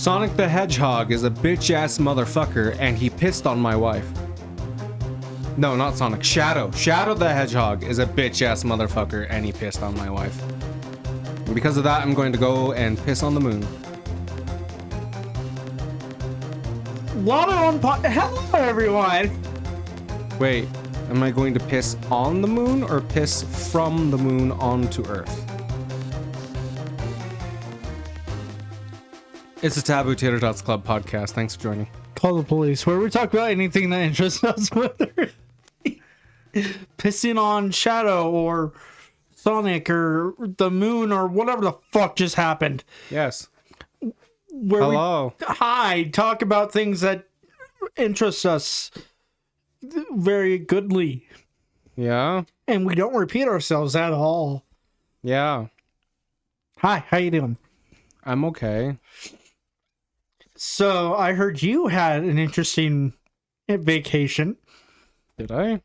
Sonic the Hedgehog is a bitch-ass motherfucker, and he pissed on my wife. No, not Sonic. Shadow. Shadow the Hedgehog is a bitch-ass motherfucker, and he pissed on my wife. And because of that, I'm going to go and piss on the moon. Hello, everyone. Wait, am I going to piss on the moon or piss from the moon onto Earth? It's a Taboo Tater Tots Club podcast. Thanks for joining. Call the police, where we talk about anything that interests us, whether pissing on Shadow or Sonic or the moon or whatever the fuck just happened. Yes. Where Hello. Talk about things that interest us very goodly. Yeah. And we don't repeat ourselves at all. Yeah. Hi, how you doing? I'm okay. So I heard you had an interesting vacation. Did I?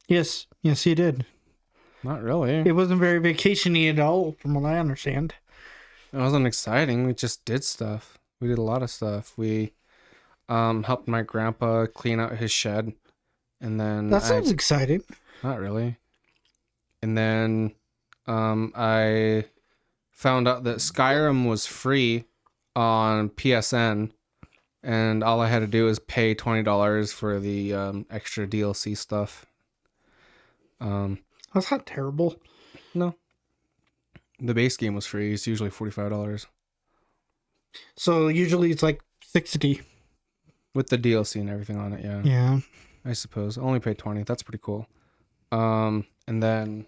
Yes, you did. Not really. It wasn't very vacation-y at all, from what I understand. It wasn't exciting. We just did stuff. We did a lot of stuff. We helped my grandpa clean out his shed. And then That sounds exciting. Not really. And then I found out that Skyrim was free on PSN, and all I had to do was pay $20 for the extra DLC stuff. That's not terrible. No. The base game was free. It's usually $45. So usually it's like 60. With the DLC and everything on it, yeah. Yeah. I suppose. I only paid 20. That's pretty cool. And then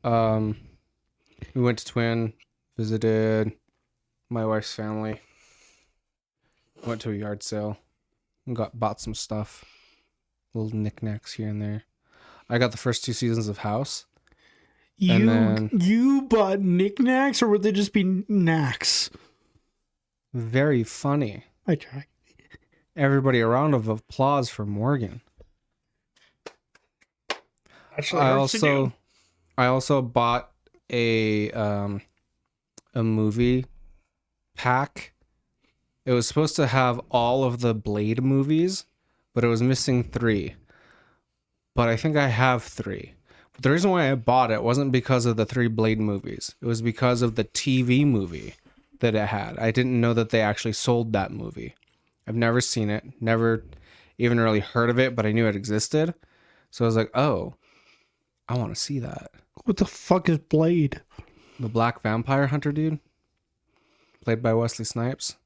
we went to Twin, visited my wife's family, went to a yard sale, and bought some stuff. Little knickknacks here and there. I got the first 2 seasons of House. You bought knickknacks, or would they just be knacks? Very funny. I try. Everybody, a round of applause for Morgan. Actually, I also bought a movie pack. It was supposed to have all of the Blade movies, but it was missing 3. But I think I have 3. But the reason why I bought it wasn't because of the 3 Blade movies. It was because of the TV movie that it had. I didn't know that they actually sold that movie. I've never seen it, never even really heard of it, but I knew it existed. So I was like, oh, I want to see that. What the fuck is Blade? The black vampire hunter dude, played by Wesley Snipes.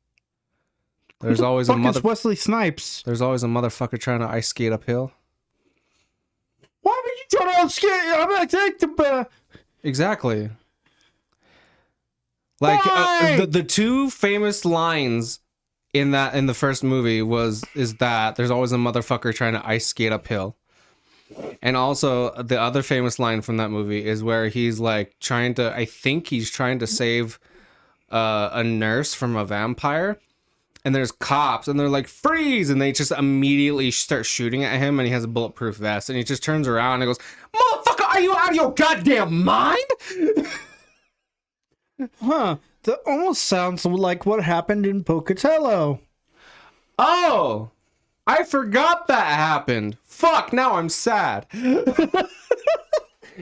There's always Wesley Snipes. There's always a motherfucker trying to ice skate uphill. Why would you try to ice skate? I'm not Exactly. Like the 2 famous lines in the first movie is that there's always a motherfucker trying to ice skate uphill. And also the other famous line from that movie is where he's like trying to save a nurse from a vampire, and there's cops and they're like, freeze, and they just immediately start shooting at him, and he has a bulletproof vest, and he just turns around and goes, motherfucker, are you out of your goddamn mind? Huh. That almost sounds like what happened in Pocatello. Oh, I forgot that happened. Fuck, now I'm sad.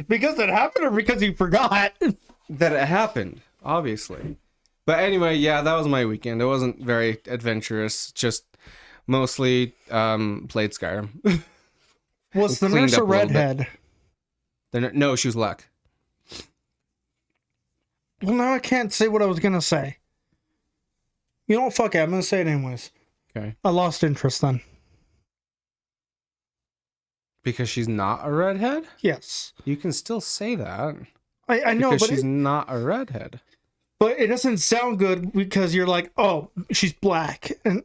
Because it happened, or because you forgot? That it happened, obviously. But anyway, yeah, that was my weekend. It wasn't very adventurous, just mostly played Skyrim. Was the nurse a redhead? No, she was Luck. Well, now I can't say what I was going to say. You know what? Fuck it. I'm going to say it anyways. Okay. I lost interest then. Because she's not a redhead? Yes. You can still say that. I know, because but she's not a redhead. But it doesn't sound good because you're like, oh, she's black. And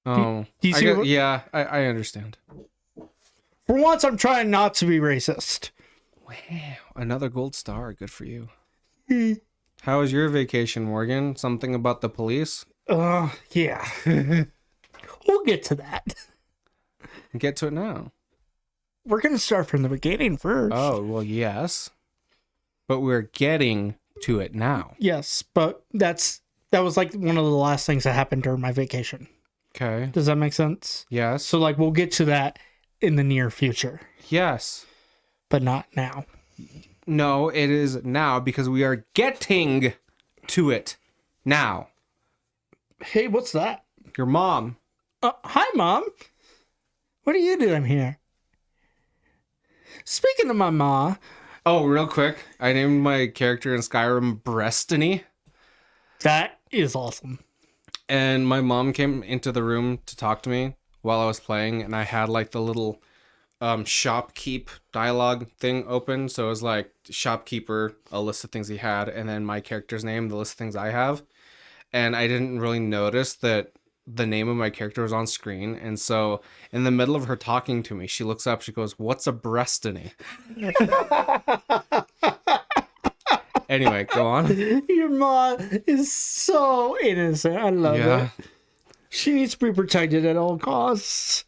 oh, do you see I understand. For once, I'm trying not to be racist. Wow, another gold star. Good for you. How was your vacation, Morgan? Something about the police? Yeah. We'll get to that. Get to it now. We're going to start from the beginning first. Oh, well, yes. But we're getting to it now. Yes, but that was like one of the last things that happened during my vacation. Okay. Does that make sense? Yes. So like we'll get to that in the near future, Yes. but not now. No, it is now because we are getting to it now. Hey, what's that? Your mom. Hi, Mom. What are you doing here? Speaking of my ma, Oh, real quick. I named my character in Skyrim Brestiny. that is awesome. And my mom came into the room to talk to me while I was playing, and I had like the little shopkeep dialogue thing open. So it was like shopkeeper, a list of things he had, and then my character's name, the list of things I have. And I didn't really notice that the name of my character was on screen. And so in the middle of her talking to me, she looks up, she goes, "What's a Brestiny?" Anyway, go on. Your ma is so innocent. I love Yeah. it. She needs to be protected at all costs.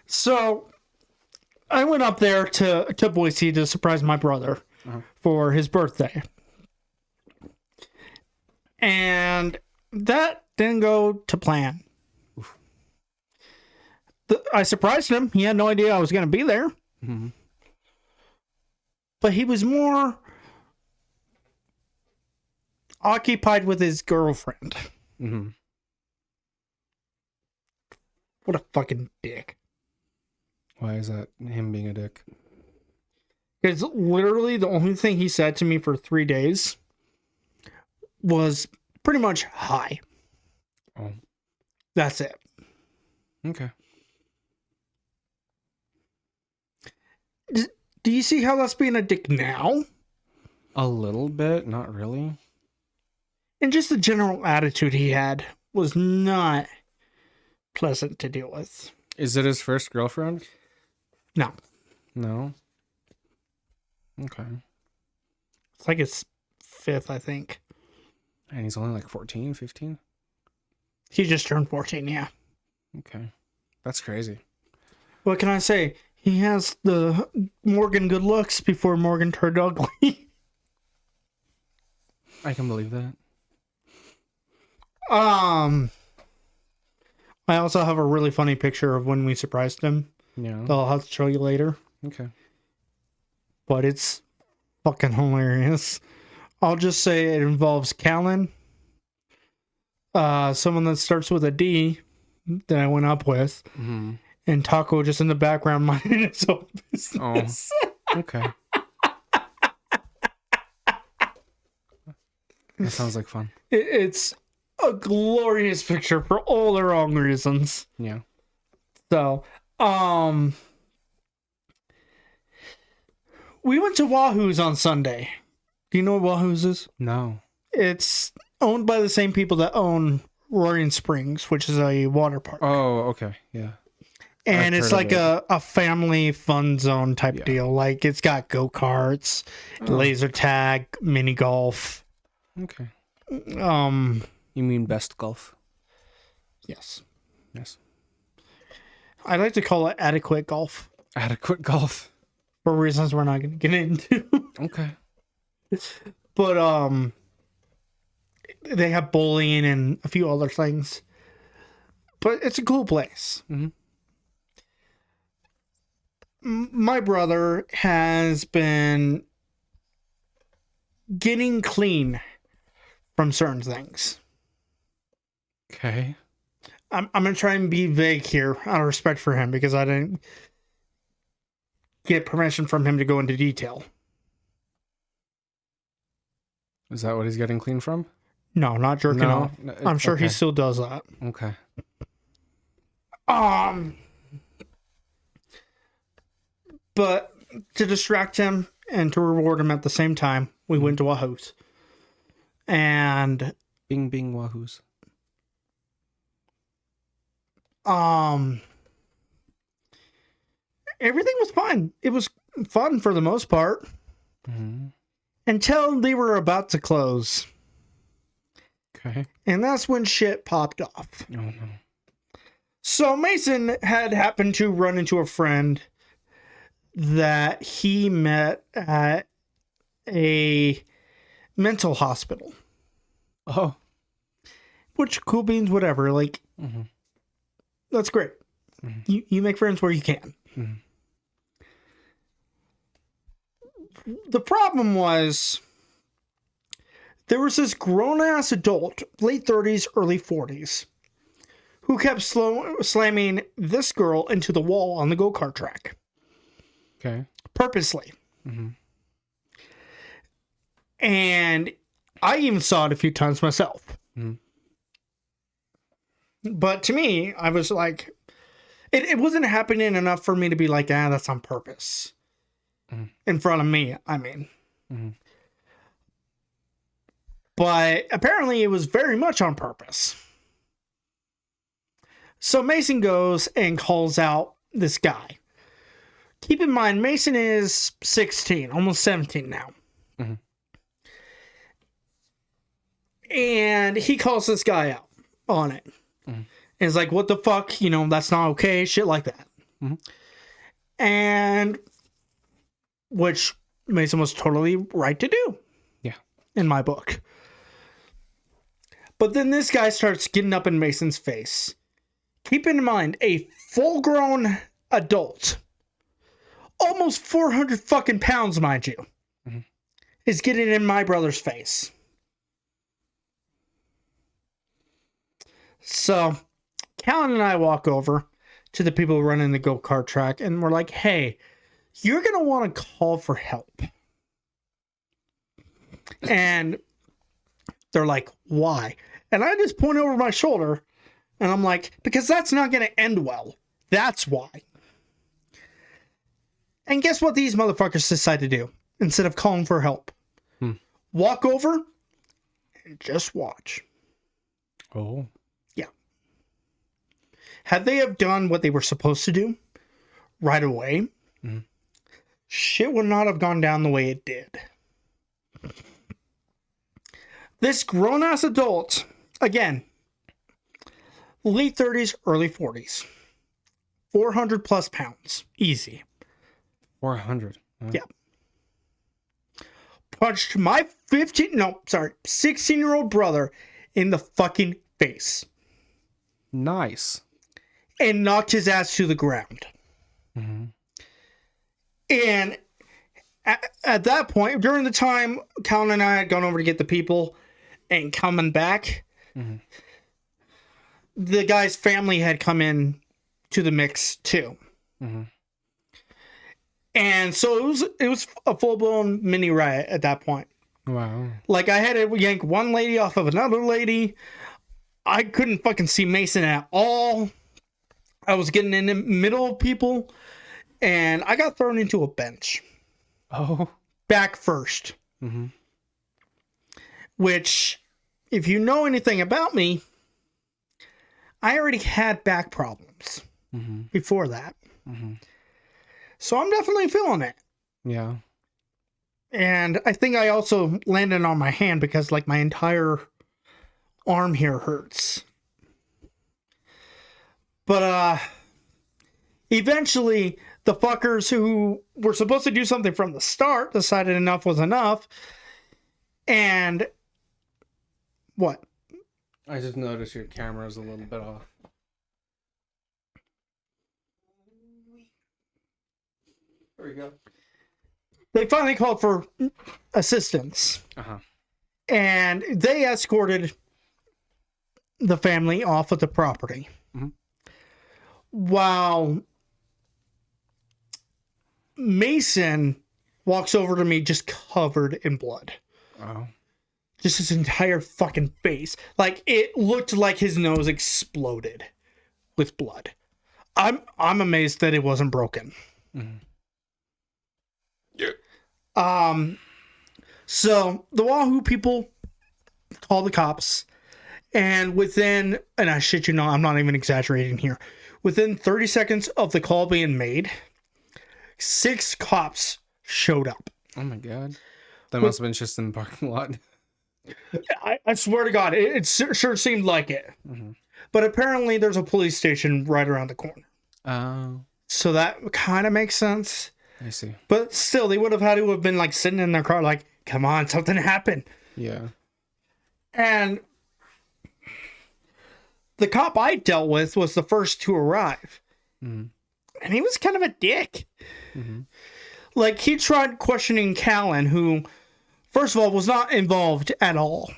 So I went up there to Boise to surprise my brother for his birthday. And that didn't go to plan. I surprised him. He had no idea I was going to be there. Mm-hmm. But he was more occupied with his girlfriend. Mm-hmm. What a fucking dick. Why is that him being a dick? Because literally the only thing he said to me for 3 days was pretty much hi. Oh, That's it. okay. Do you see how that's being a dick now? A little bit, not really. And just the general attitude he had was not pleasant to deal with. Is it his first girlfriend? No. No. Okay. It's like his 5th, I think. And he's only like 14, 15? He just turned 14, yeah. Okay. That's crazy. What can I say? He has the Morgan good looks before Morgan turned ugly. I can believe that. I also have a really funny picture of when we surprised him Yeah. that I'll have to show you later. Okay. But it's fucking hilarious. I'll just say it involves Callan, someone that starts with a D that I went up with, Mm-hmm. and Taco just in the background minding his own business. Oh. Okay. That sounds like fun. It's a glorious picture for all the wrong reasons. Yeah. So, we went to Wahooz on Sunday. Do you know what Wahooz is? No. It's owned by the same people that own Roaring Springs, which is a water park. Oh, okay. Yeah. And I've it's heard like of a family fun zone type deal. Like it's got go-karts, laser tag, mini golf. Okay. You mean best golf? Yes. Yes. I like to call it adequate golf Adequate golf. for reasons we're not going to get into. Okay. But they have bowling and a few other things. But it's a cool place. Mm-hmm. My brother has been getting clean from certain things. Okay. I'm going to try and be vague here out of respect for him because I didn't get permission from him to go into detail. Is that what he's getting clean from? No, not jerking off. No, I'm sure he okay. still does that. Okay. But to distract him and to reward him at the same time, we went to Wahooz. And Bing bing Wahooz. everything was fine. It was fun for the most part. Mm-hmm. Until they were about to close. Okay. And that's when shit popped off. Oh no. So Mason had happened to run into a friend that he met at a mental hospital. Oh. Which, cool beans, whatever. Like, that's great. You make friends where you can. The problem was, there was this grown-ass adult, late 30s, early 40s, who kept slamming this girl into the wall on the go-kart track. Okay. Purposely. And I even saw it a few times myself. But to me, I was like, it wasn't happening enough for me to be like, that's on purpose. In front of me, I mean. But apparently it was very much on purpose. So Mason goes and calls out this guy. Keep in mind, Mason is 16, almost 17 now. And he calls this guy out on it. And it's like, what the fuck? You know, that's not okay. Shit like that. And which Mason was totally right to do. Yeah. In my book. But then this guy starts getting up in Mason's face. Keep in mind, a full-grown adult, almost 400 fucking pounds, mind you, is getting in my brother's face. So, Callan and I walk over to the people running the go-kart track, and we're like, hey, you're going to want to call for help. And they're like, why? And I just point over my shoulder, and I'm like, because that's not going to end well. That's why. And guess what these motherfuckers decide to do? Instead of calling for help. Walk over and just watch. Oh. Yeah. Had they have done what they were supposed to do right away, shit would not have gone down the way it did. This grown-ass adult, again, late 30s, early 40s, 400 plus pounds, easy. 400. Yeah. Punched my 16-year-old brother in the fucking face. Nice. And knocked his ass to the ground. And at that point, during the time Callan and I had gone over to get the people and coming back, the guy's family had come in to the mix too. And so it was a full-blown mini riot at that point. Wow. Like, I had to yank one lady off of another lady. I couldn't fucking see Mason at all. I was getting in the middle of people, and I got thrown into a bench. Oh. Back first. Which, if you know anything about me, I already had back problems before that. So I'm definitely feeling it. Yeah. And I think I also landed on my hand because, like, my entire arm here hurts. But, eventually, the fuckers who were supposed to do something from the start decided enough was enough. And... what? I just noticed your camera's a little bit off. There we go. They finally called for assistance. And they escorted the family off of the property. While Mason walks over to me just covered in blood. Oh. Just his entire fucking face. Like, it looked like his nose exploded with blood. I'm amazed that it wasn't broken. So the Wahoo people call the cops, and and I shit you not, I'm not even exaggerating here, within 30 seconds of the call being made, 6 cops showed up. Oh my god. That must have been just in the parking lot. I swear to God, it sure seemed like it. But apparently there's a police station right around the corner. Oh. So that kind of makes sense. I see. But still, they would have had to have been like sitting in their car like, come on, something happened. Yeah. And the cop I dealt with was the first to arrive. Mm-hmm. And he was kind of a dick. Mm-hmm. Like, he tried questioning Callan, who, first of all, was not involved at all.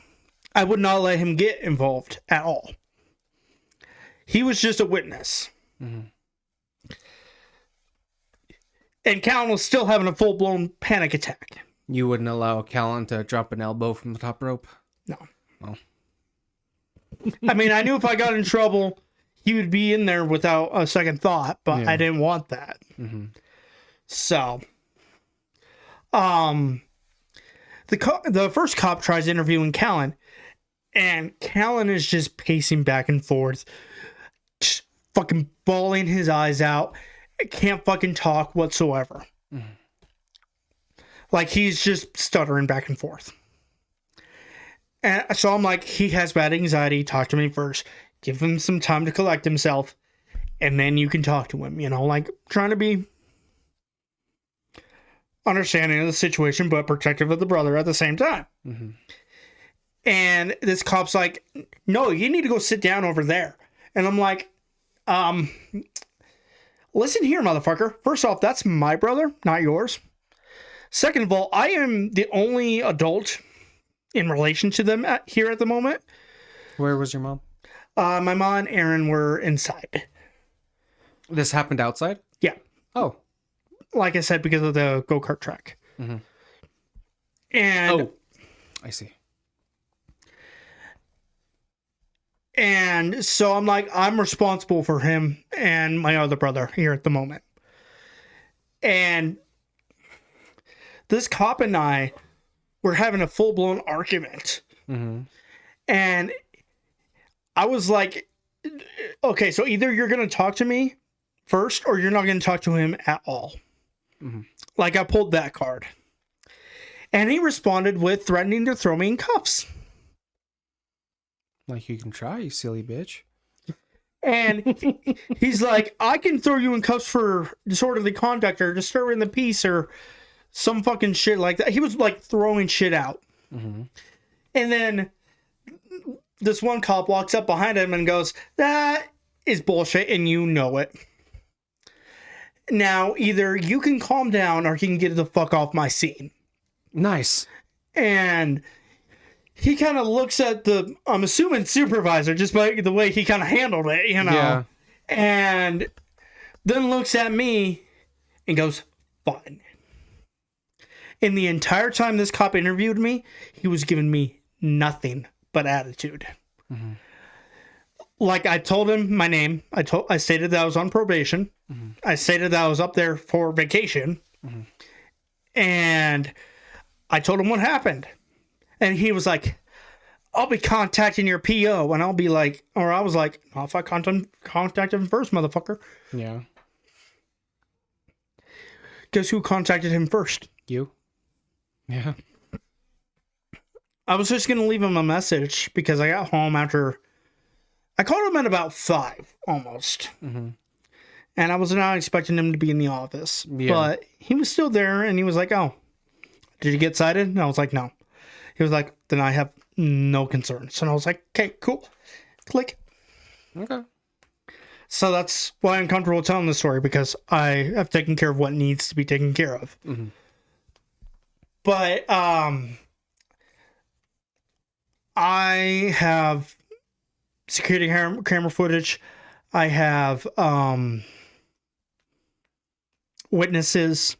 I would not let him get involved at all. He was just a witness. Mm-hmm. And Callan was still having a full-blown panic attack. You wouldn't allow Callan to drop an elbow from the top rope? No. Oh. I mean, I knew if I got in trouble, he would be in there without a second thought, but Yeah. I didn't want that. Mm-hmm. So, the first cop tries interviewing Callan, and Callan is just pacing back and forth, just fucking bawling his eyes out. Can't fucking talk whatsoever. Mm-hmm. Like, he's just stuttering back and forth. And so I'm like, he has bad anxiety. Talk to me first. Give him some time to collect himself. And then you can talk to him. You know, like, trying to be understanding of the situation, but protective of the brother at the same time. Mm-hmm. And this cop's like, no, you need to go sit down over there. And I'm like, listen here, motherfucker. First off, that's my brother, not yours. Second of all, I am the only adult in relation to them here at the moment. Where was your mom? My mom and Aaron were inside. This happened outside? Yeah. Oh. Like I said, because of the go-kart track. Mm-hmm. And I see. And so I'm like, I'm responsible for him and my other brother here at the moment. And this cop and I were having a full-blown argument. Mm-hmm. And I was like, okay, so either you're going to talk to me first or you're not going to talk to him at all. Mm-hmm. Like, I pulled that card. And he responded with threatening to throw me in cuffs. Like, you can try, you silly bitch. And he's like, I can throw you in cuffs for disorderly conduct or disturbing the peace or some fucking shit like that. He was like throwing shit out. Mm-hmm. And then this one cop walks up behind him and goes, that is bullshit and you know it. Now, either you can calm down or you can get the fuck off my scene. Nice. And he kind of looks at the, I'm assuming, supervisor, just by the way he kind of handled it, you know. Yeah. And then looks at me and goes, fine. And the entire time this cop interviewed me, he was giving me nothing but attitude. Mm-hmm. Like, I told him my name. I stated that I was on probation. Mm-hmm. I stated that I was up there for vacation. Mm-hmm. And I told him what happened. And he was like, I'll be contacting your PO. And I'll be like, or I was like, oh, if I contact him first, motherfucker. Yeah. Guess who contacted him first? You. Yeah. I was just going to leave him a message because I got home after... I called him at about 5, almost. Mm-hmm. And I was not expecting him to be in the office. Yeah. But he was still there, and he was like, oh, did you get cited? And I was like, no. He was like, then I have no concerns. And I was like, okay, cool. Click. Okay. So that's why I'm comfortable telling the story, because I have taken care of what needs to be taken care of. Mm-hmm. But I have security camera footage. I have witnesses.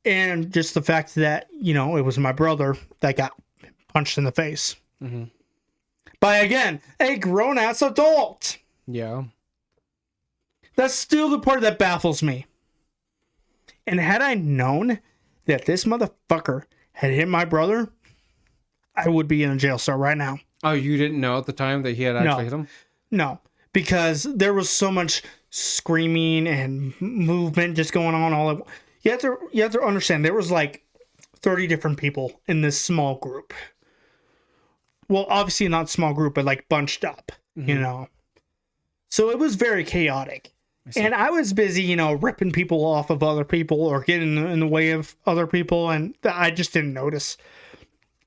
And just the fact that, you know, it was my brother that got punched in the face. Mm-hmm. By, again, a grown-ass adult. Yeah. That's still the part that baffles me. And had I known that this motherfucker had hit my brother, I would be in a jail cell right now. Oh, you didn't know at the time that he had actually hit him? No, because there was so much screaming and movement just going on all at once. You have to understand, there was like 30 different people in this small group. Well, obviously not small group, but like bunched up, mm-hmm. you know. So it was very chaotic. And I was busy, you know, ripping people off of other people or getting in the way of other people, and I just didn't notice.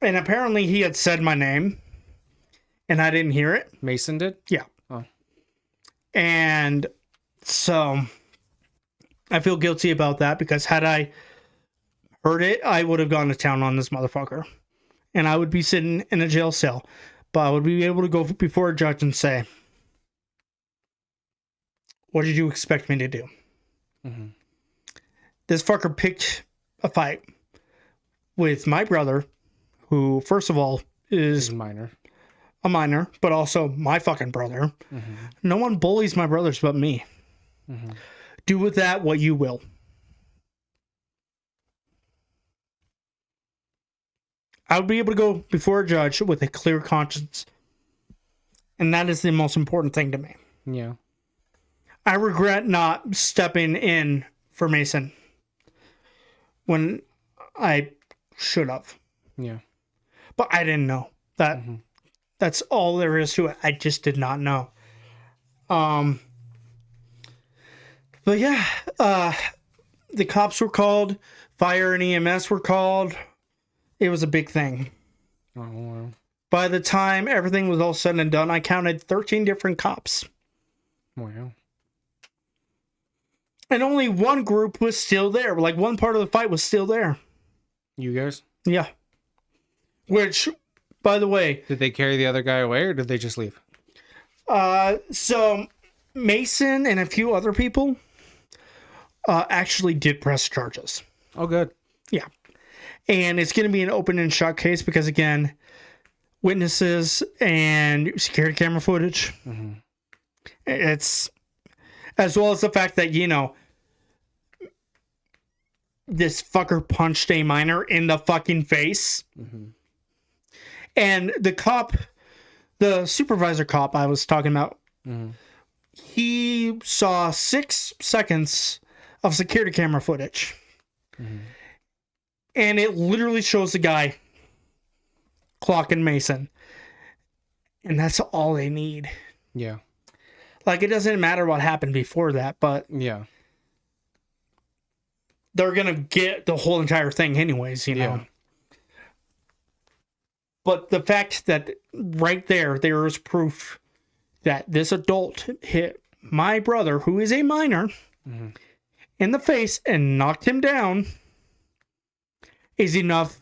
And apparently he had said my name, and I didn't hear it. Mason did? Yeah. Oh. And so I feel guilty about that because had I heard it, I would have gone to town on this motherfucker. And I would be sitting in a jail cell. But I would be able to go before a judge and say, what did you expect me to do? Mm-hmm. This fucker picked a fight with my brother, who, first of all, is a minor, but also my fucking brother. Mm-hmm. No one bullies my brothers but me. Mm-hmm. Do with that what you will. I would be able to go before a judge with a clear conscience. And that is the most important thing to me. Yeah. I regret not stepping in for Mason when I should have. Yeah. But I didn't know. That's all there is to it. I just did not know. But yeah, the cops were called, fire and EMS were called. It was a big thing. Oh, wow. By the time everything was all said and done, I counted 13 different cops. Wow. And only one group was still there. Like, one part of the fight was still there. You guys? Yeah. Which, by the way... Did they carry the other guy away, or did they just leave? So, Mason and a few other people actually did press charges. Oh, good. Yeah. And it's going to be an open and shut case because, again, witnesses and security camera footage. Mm-hmm. It's... As well as the fact that, you know, this fucker punched a minor in the fucking face. Mm-hmm. And the cop, the supervisor cop I was talking about, mm-hmm. he saw 6 seconds of security camera footage. Mm-hmm. And it literally shows the guy clocking Mason. And that's all they need. Yeah. Like, it doesn't matter what happened before that, but... Yeah. They're going to get the whole entire thing anyways, you know? Yeah. But the fact that right there is proof that this adult hit my brother, who is a minor, mm-hmm. in the face and knocked him down is enough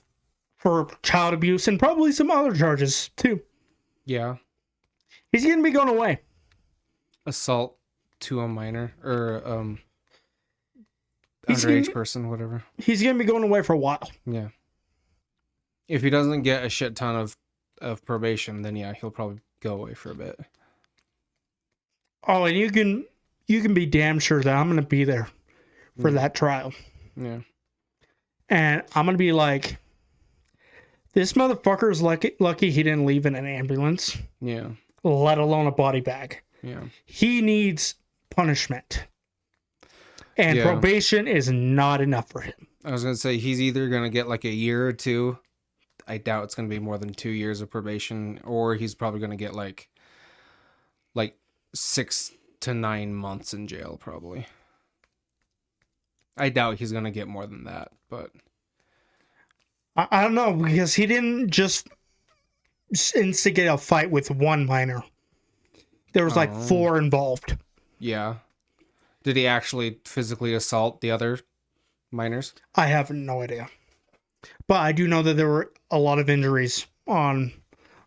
for child abuse and probably some other charges, too. Yeah. He's going to be going away. Assault to a minor or underage person, whatever. He's gonna be going away for a while. Yeah. If he doesn't get a shit ton of probation, then yeah, he'll probably go away for a bit. Oh, and you can be damn sure that I'm gonna be there for that trial. Yeah. And I'm gonna be like, this motherfucker is lucky he didn't leave in an ambulance. Yeah. Let alone a body bag. Yeah. He needs punishment. And probation is not enough for him. I was going to say, he's either going to get like a year or 2. I doubt it's going to be more than 2 years of probation. Or he's probably going to get like 6 to 9 months in jail, probably. I doubt he's going to get more than that, but... I don't know, because he didn't just instigate a fight with one minor. There was like 4 involved. Yeah. Did he actually physically assault the other minors? I have no idea. But I do know that there were a lot of injuries on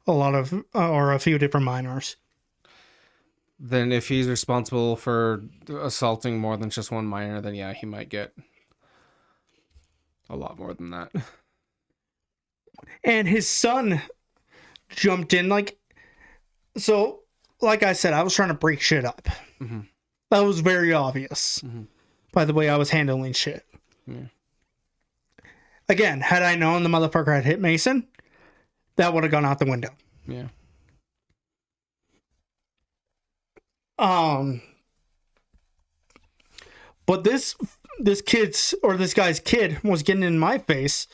a few different minors. Then if he's responsible for assaulting more than just one minor, then yeah, he might get a lot more than that. And his son jumped in like I said, I was trying to break shit up. Mm-hmm. That was very obvious by the way I was handling shit. Yeah. Again, had I known the motherfucker had hit Mason, that would have gone out the window. Yeah. But this guy's kid was getting in my face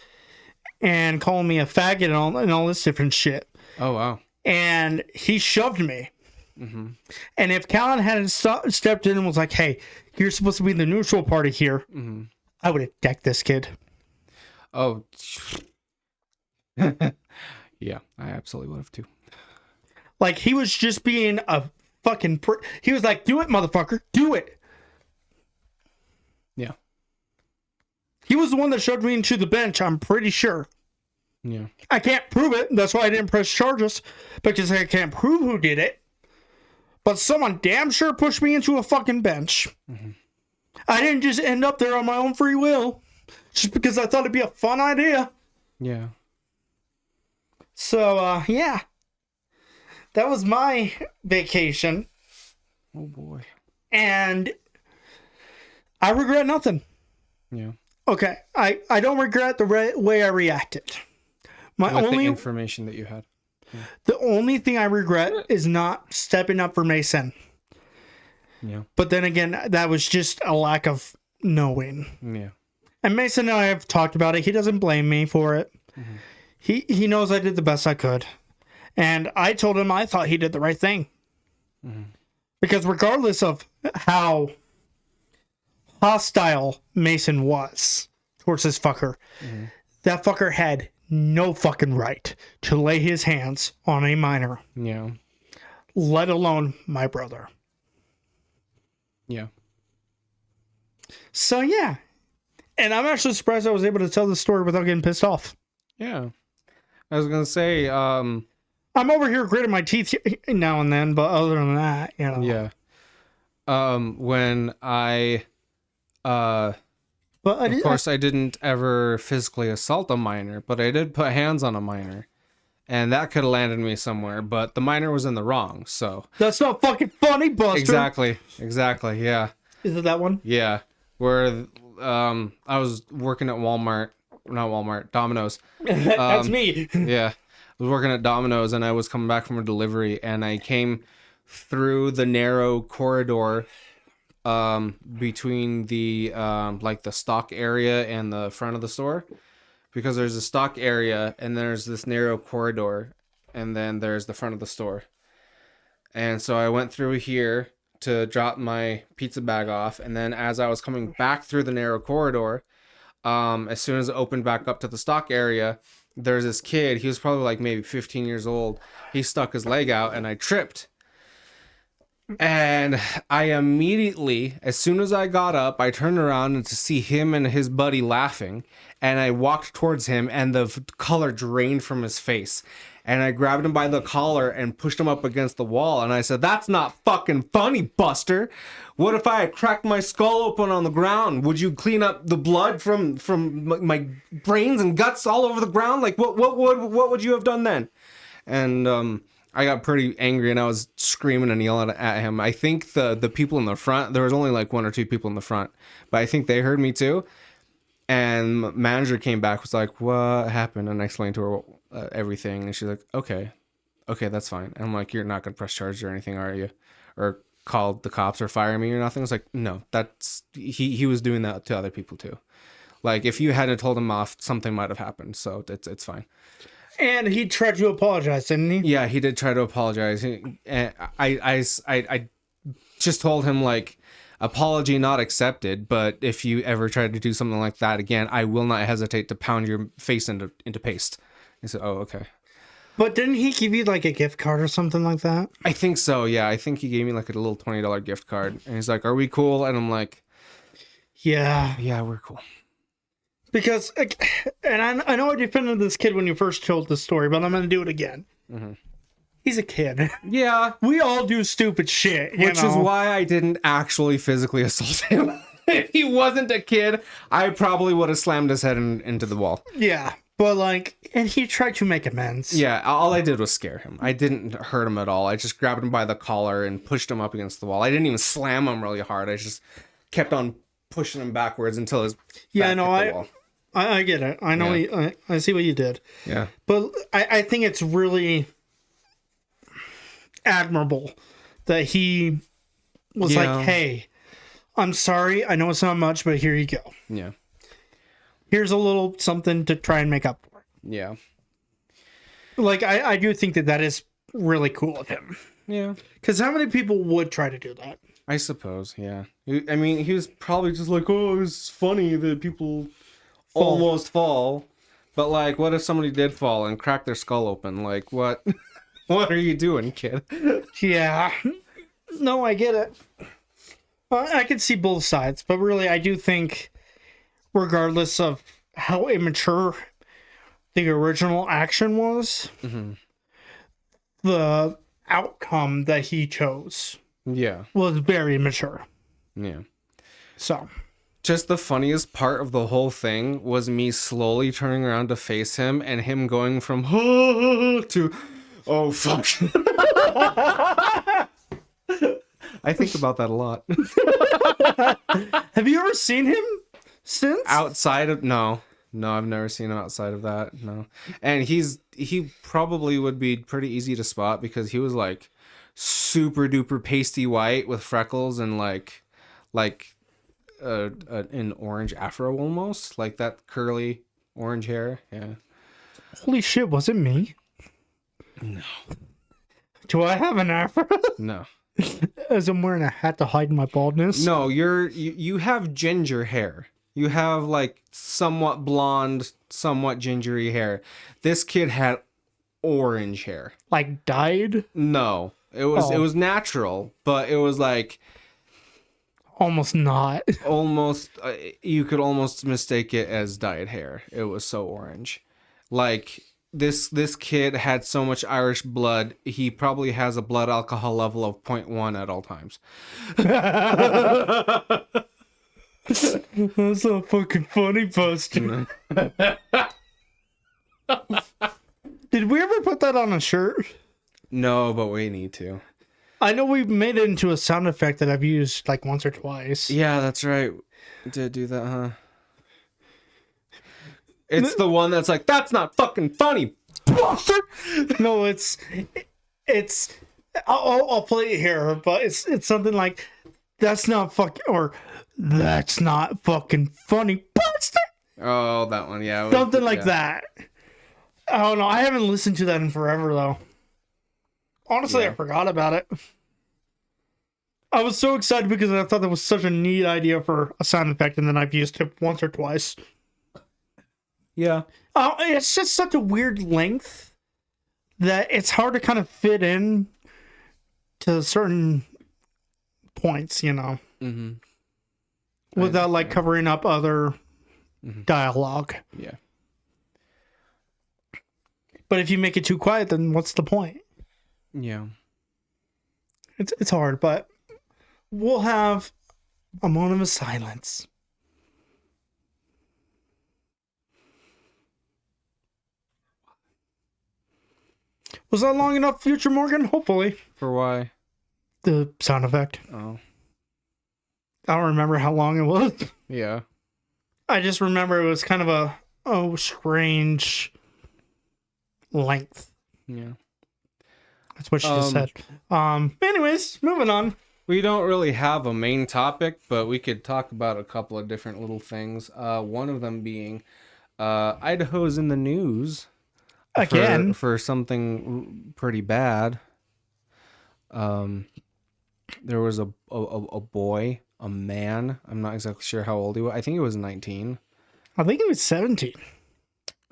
and calling me a faggot and all this different shit. Oh, wow. And he shoved me. Mm-hmm. And if Callan hadn't stepped in and was like, hey, you're supposed to be the neutral party here, I would have decked this kid. Oh. Yeah, I absolutely would have too. Like, he was just being a fucking he was like, do it, motherfucker, do it. Yeah. He was the one that shoved me into the bench, I'm pretty sure. Yeah. I can't prove it. That's why I didn't press charges, because I can't prove who did it. But someone damn sure pushed me into a fucking bench. Mm-hmm. I didn't just end up there on my own free will, just because I thought it'd be a fun idea. Yeah. So, yeah. That was my vacation. Oh, boy. And I regret nothing. Yeah. Okay. I don't regret the way I reacted. With the information that you had. Yeah. The only thing I regret is not stepping up for Mason. Yeah. But then again, that was just a lack of knowing. Yeah. And Mason and I have talked about it. He doesn't blame me for it. Mm-hmm. He knows I did the best I could. And I told him I thought he did the right thing. Mm-hmm. Because regardless of how hostile Mason was towards this fucker, that fucker had no fucking right to lay his hands on a minor. Yeah. Let alone my brother. Yeah. So, yeah. And I'm actually surprised I was able to tell this story without getting pissed off. Yeah. I was going to say, I'm over here gritting my teeth now and then, but other than that, you know. Yeah. When I of course, I didn't ever physically assault a minor, but I did put hands on a minor. And that could have landed me somewhere, but the minor was in the wrong, so... That's not fucking funny, Buster! Exactly, yeah. Is it that one? Yeah. Where, I was working at Domino's. That's me! Yeah. I was working at Domino's, and I was coming back from a delivery, and I came through the narrow corridor between the like the stock area and the front of the store, because there's a stock area and there's this narrow corridor and then there's the front of the store. And so I went through here to drop my pizza bag off, and then as I was coming back through the narrow corridor, as soon as it opened back up to the stock area, there's this kid. He was probably like maybe 15 years old. He stuck his leg out and I tripped. And I immediately, as soon as I got up, I turned around to see him and his buddy laughing. And I walked towards him and the color drained from his face. And I grabbed him by the collar and pushed him up against the wall. And I said, "That's not fucking funny, Buster. What if I had cracked my skull open on the ground? Would you clean up the blood from my brains and guts all over the ground? Like, what would you have done then?" And I got pretty angry and I was screaming and yelling at him. I think the people in the front, there was only like one or two people in the front, but I think they heard me too. And manager came back, was like, "What happened?" And I explained to her everything. And she's like, okay, that's fine. And I'm like, "You're not going to press charges or anything, are you? Or call the cops or fire me or nothing?" I was like, "No, that's, he was doing that to other people too. Like, if you hadn't told him off, something might have happened. So it's fine." And he tried to apologize, didn't he? Yeah, he did try to apologize. And I just told him, like, apology not accepted, but if you ever try to do something like that again, I will not hesitate to pound your face into paste. He said, "Oh, okay." But didn't he give you like a gift card or something like that? I think so, yeah. I think he gave me like a little $20 gift card. And he's like, "Are we cool?" And I'm like, Yeah, we're cool. Because, and I know I defended this kid when you first told the story, but I'm going to do it again. Mm-hmm. He's a kid. Yeah. We all do stupid shit. Which is why I didn't actually physically assault him. If he wasn't a kid, I probably would have slammed his head into the wall. Yeah. But, like, and he tried to make amends. Yeah, all I did was scare him. I didn't hurt him at all. I just grabbed him by the collar and pushed him up against the wall. I didn't even slam him really hard. I just kept on pushing him backwards until his back hit the wall. I get it. I know. Yeah. I see what you did. Yeah. But I think it's really admirable that he was like, "Hey, I'm sorry. I know it's not much, but here you go. Yeah. Here's a little something to try and make up for." Yeah. Like, I do think that is really cool of him. Yeah. Because how many people would try to do that? I suppose, yeah. I mean, he was probably just like, "Oh, it was funny that people almost fall But like, what if somebody did fall and crack their skull open? Like, what? What are you doing, kid? Yeah. No, I get it. I can see both sides, but really, I do think, regardless of how immature the original action was, the outcome that he chose Yeah. was very immature. Yeah. So, Just the funniest part of the whole thing was me slowly turning around to face him and him going from to oh fuck. I think about that a lot. have you ever seen him since? Outside of no, I've never seen him outside of that. No, and he probably would be pretty easy to spot because he was like super duper pasty white with freckles and like an orange afro almost, like that curly orange hair. Yeah. Holy shit, was it me? No. Do I have an afro? No. As I'm wearing a hat to hide my baldness? No, you have ginger hair. You have like somewhat blonde, somewhat gingery hair. This kid had orange hair. Like dyed? No. It was natural, but it was like Almost not. almost you could almost mistake it as dyed hair. It was so orange. Like this kid had so much Irish blood, he probably has a blood alcohol level of 0.1 at all times. That's so fucking funny, Buster. Did we ever put that on a shirt? No, but we need to. I know we made it into a sound effect that I've used like once or twice. Yeah, that's right. Did do that, huh? It's the one that's like, that's not fucking funny. No, it's I'll play it here, but it's something like that's not fucking or that's not fucking funny, Buster. Oh, that one, yeah. Something like that. I don't know. I haven't listened to that in forever though. Honestly, Yeah. I forgot about it. I was so excited because I thought that was such a neat idea for a sound effect, and then I've used it once or twice. Yeah. It's just such a weird length that it's hard to kind of fit in to certain points, you know, without like covering up other dialogue. Yeah. But if you make it too quiet, then what's the point? Yeah. It's hard, but we'll have a moment of silence. Was that long enough, Future Morgan? Hopefully. For why? The sound effect. Oh. I don't remember how long it was. Yeah. I just remember it was kind of a strange length. Yeah. That's what she just said. Anyways, moving on. We don't really have a main topic, but we could talk about a couple of different little things. One of them being Idaho's in the news Again. for something pretty bad. There was a boy, a man. I'm not exactly sure how old he was. I think he was 19. I think it was 17.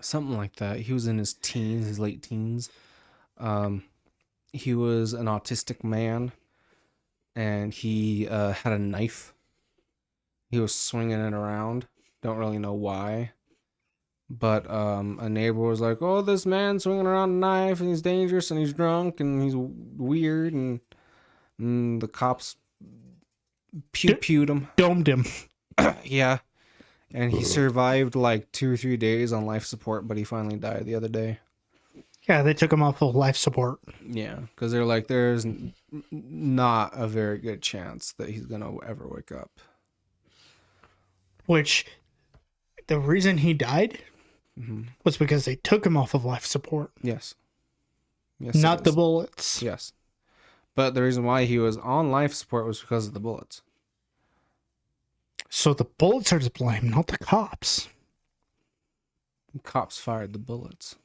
Something like that. He was in his teens, his late teens. He was an autistic man, and he had a knife. He was swinging it around. Don't really know why. But a neighbor was like, oh, this man's swinging around a knife, and he's dangerous, and he's drunk, and he's weird, and the cops pewed him. Domed him. Yeah. And he survived like 2 or 3 days on life support, but he finally died the other day. Yeah, they took him off of life support. Yeah, because they're like, there's not a very good chance that he's going to ever wake up. Which, the reason he died was because they took him off of life support. Yes. Yes. Not the bullets. Yes. But the reason why he was on life support was because of the bullets. So the bullets are to blame, not the cops. The cops fired the bullets.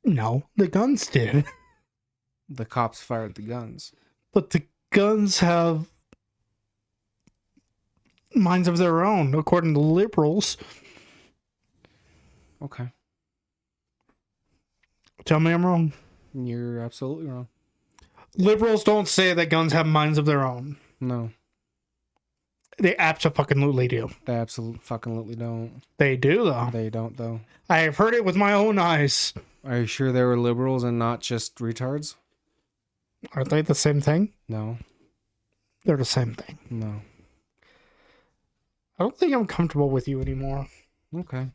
No, the guns did. The cops fired the guns. But the guns have minds of their own, according to liberals. Okay. Tell me I'm wrong. You're absolutely wrong. Liberals don't say that guns have minds of their own. No. They absolutely do. They absolutely don't. They do, though. They don't, though. I have heard it with my own eyes. Are you sure they were liberals and not just retards? Aren't they the same thing? No. They're the same thing. No. I don't think I'm comfortable with you anymore. Okay.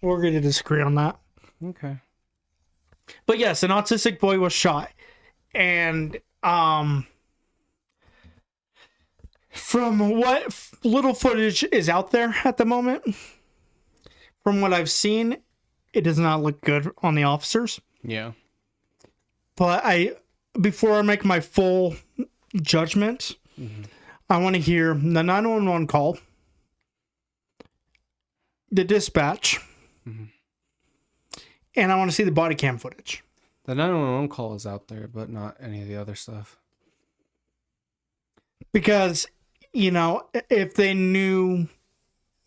We're going to disagree on that. Okay. But yes, an autistic boy was shot. And from what little footage is out there at the moment, from what I've seen, it does not look good on the officers. Yeah. But before I make my full judgment, I want to hear the 911 call, the dispatch, and I want to see the body cam footage. The 911 call is out there, but not any of the other stuff. Because, you know, if they knew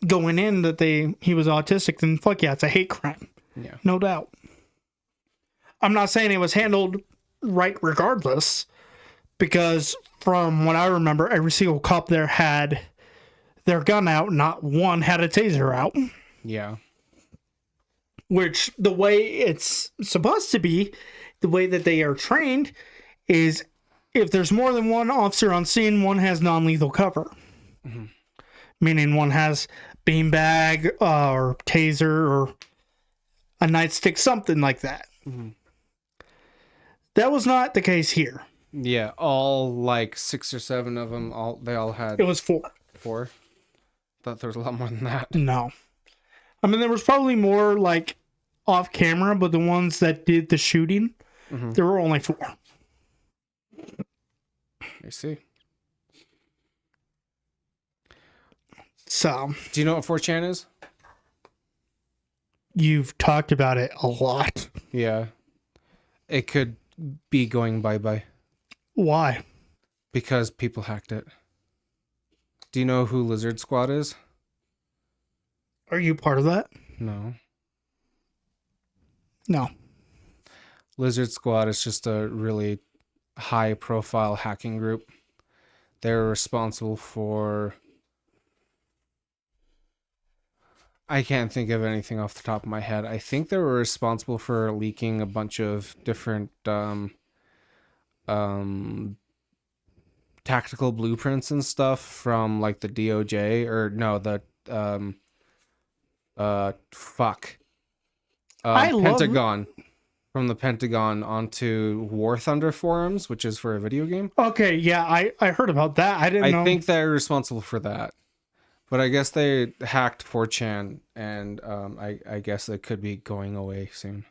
going in that he was autistic, then fuck yeah, it's a hate crime. Yeah. No doubt. I'm not saying it was handled right regardless, because from what I remember, every single cop there had their gun out. Not one had a taser out. Yeah. Which, the way it's supposed to be, the way that they are trained, is if there's more than one officer on scene, one has non-lethal cover. Meaning one has beanbag or taser or a nightstick, something like that. That was not the case here. Yeah, all like 6 or 7 of them, they all had... It was 4. 4? Thought there was a lot more than that. No. I mean, there was probably more, like, off camera, but the ones that did the shooting, there were only 4. I see. So... Do you know what 4chan is? You've talked about it a lot. Yeah. It could be going bye-bye. Why? Because people hacked it. Do you know who Lizard Squad is? Are you part of that? No. No. Lizard Squad is just a really high-profile hacking group. They're responsible for... I can't think of anything off the top of my head. I think they were responsible for leaking a bunch of different tactical blueprints and stuff from like the DOJ or no, the Pentagon. From the Pentagon onto War Thunder forums, which is for a video game. Okay, yeah, I heard about that. I didn't know. I think they're responsible for that. But I guess they hacked 4chan, and I guess it could be going away soon.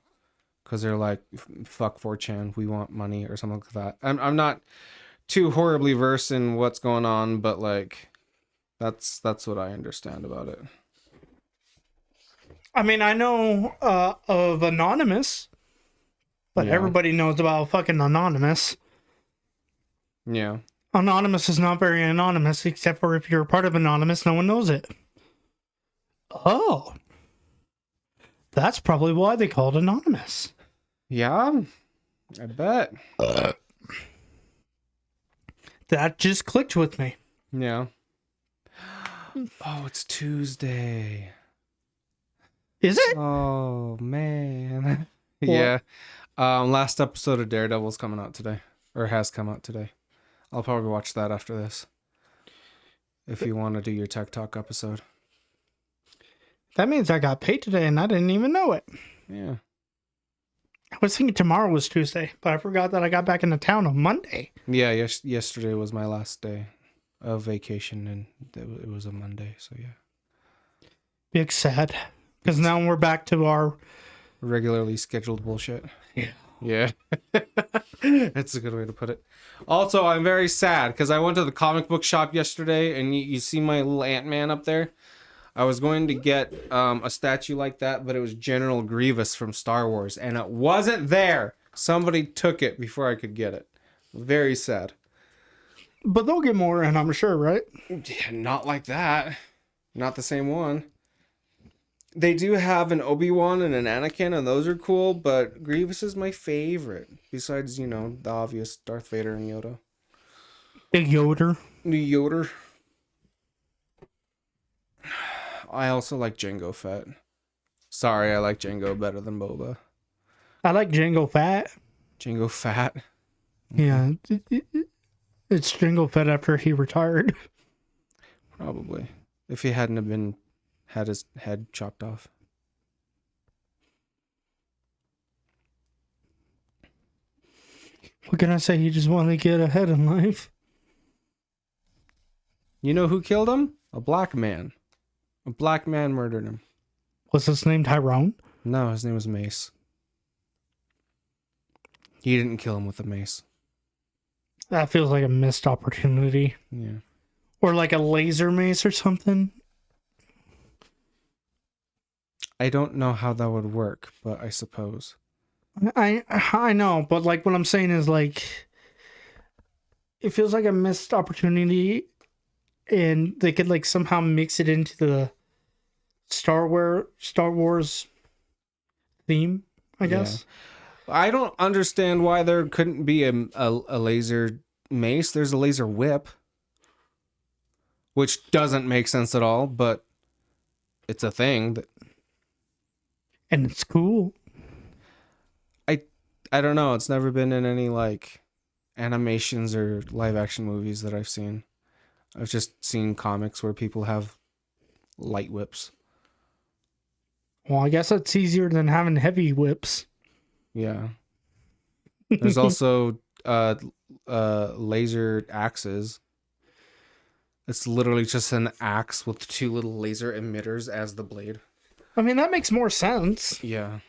Because they're like, fuck 4chan, we want money, or something like that. I'm not too horribly versed in what's going on, but like, that's what I understand about it. I mean, I know of Anonymous, but everybody knows about fucking Anonymous. Yeah. Anonymous is not very anonymous, except for if you're a part of Anonymous, no one knows it. Oh. That's probably why they call it Anonymous. Yeah, I bet. That just clicked with me. Yeah. Oh, it's Tuesday. Is it? Oh, man. Yeah. Last episode of Daredevil's coming out today. Or has come out today. I'll probably watch that after this. If you want to do your Tech Talk episode. That means I got paid today and I didn't even know it. Yeah. I was thinking tomorrow was Tuesday, but I forgot that I got back into town on Monday. Yeah, yesterday was my last day of vacation and it was a Monday, so yeah. Big sad. Because now we're back to our... regularly scheduled bullshit. Yeah. Yeah. That's a good way to put it. Also, I'm very sad because I went to the comic book shop yesterday and you see my little Ant-Man up there. I was going to get a statue like that, but it was General Grievous from Star Wars and it wasn't there. Somebody took it before I could get it. Very sad. But they'll get more, and I'm sure, right? Yeah, not like that. Not the same one. They do have an Obi-Wan and an Anakin, and those are cool, but Grievous is my favorite. Besides, the obvious Darth Vader and Yoda. Big Yoder. Yoder. I also like Jango Fett. Sorry, I like Jango better than Boba. I like Jango Fett. Jango Fat? Yeah. It's Jango Fett after he retired. Probably. If he hadn't have had his head chopped off. What can I say? He just wanted to get ahead in life. You know who killed him? A black man. A black man murdered him. Was his name Tyrone? No, his name was Mace. He didn't kill him with a mace. That feels like a missed opportunity. Yeah. Or like a laser mace or something. I don't know how that would work, but I suppose. I know, but like what I'm saying is like it feels like a missed opportunity, and they could like somehow mix it into the Star Wars theme, I guess. Yeah. I don't understand why there couldn't be a laser mace. There's a laser whip, which doesn't make sense at all, but it's a thing that. And it's cool. I don't know. It's never been in any like animations or live action movies that I've seen. I've just seen comics where people have light whips. Well, I guess that's easier than having heavy whips. Yeah. There's also laser axes. It's literally just an axe with two little laser emitters as the blade. I mean, that makes more sense. Yeah.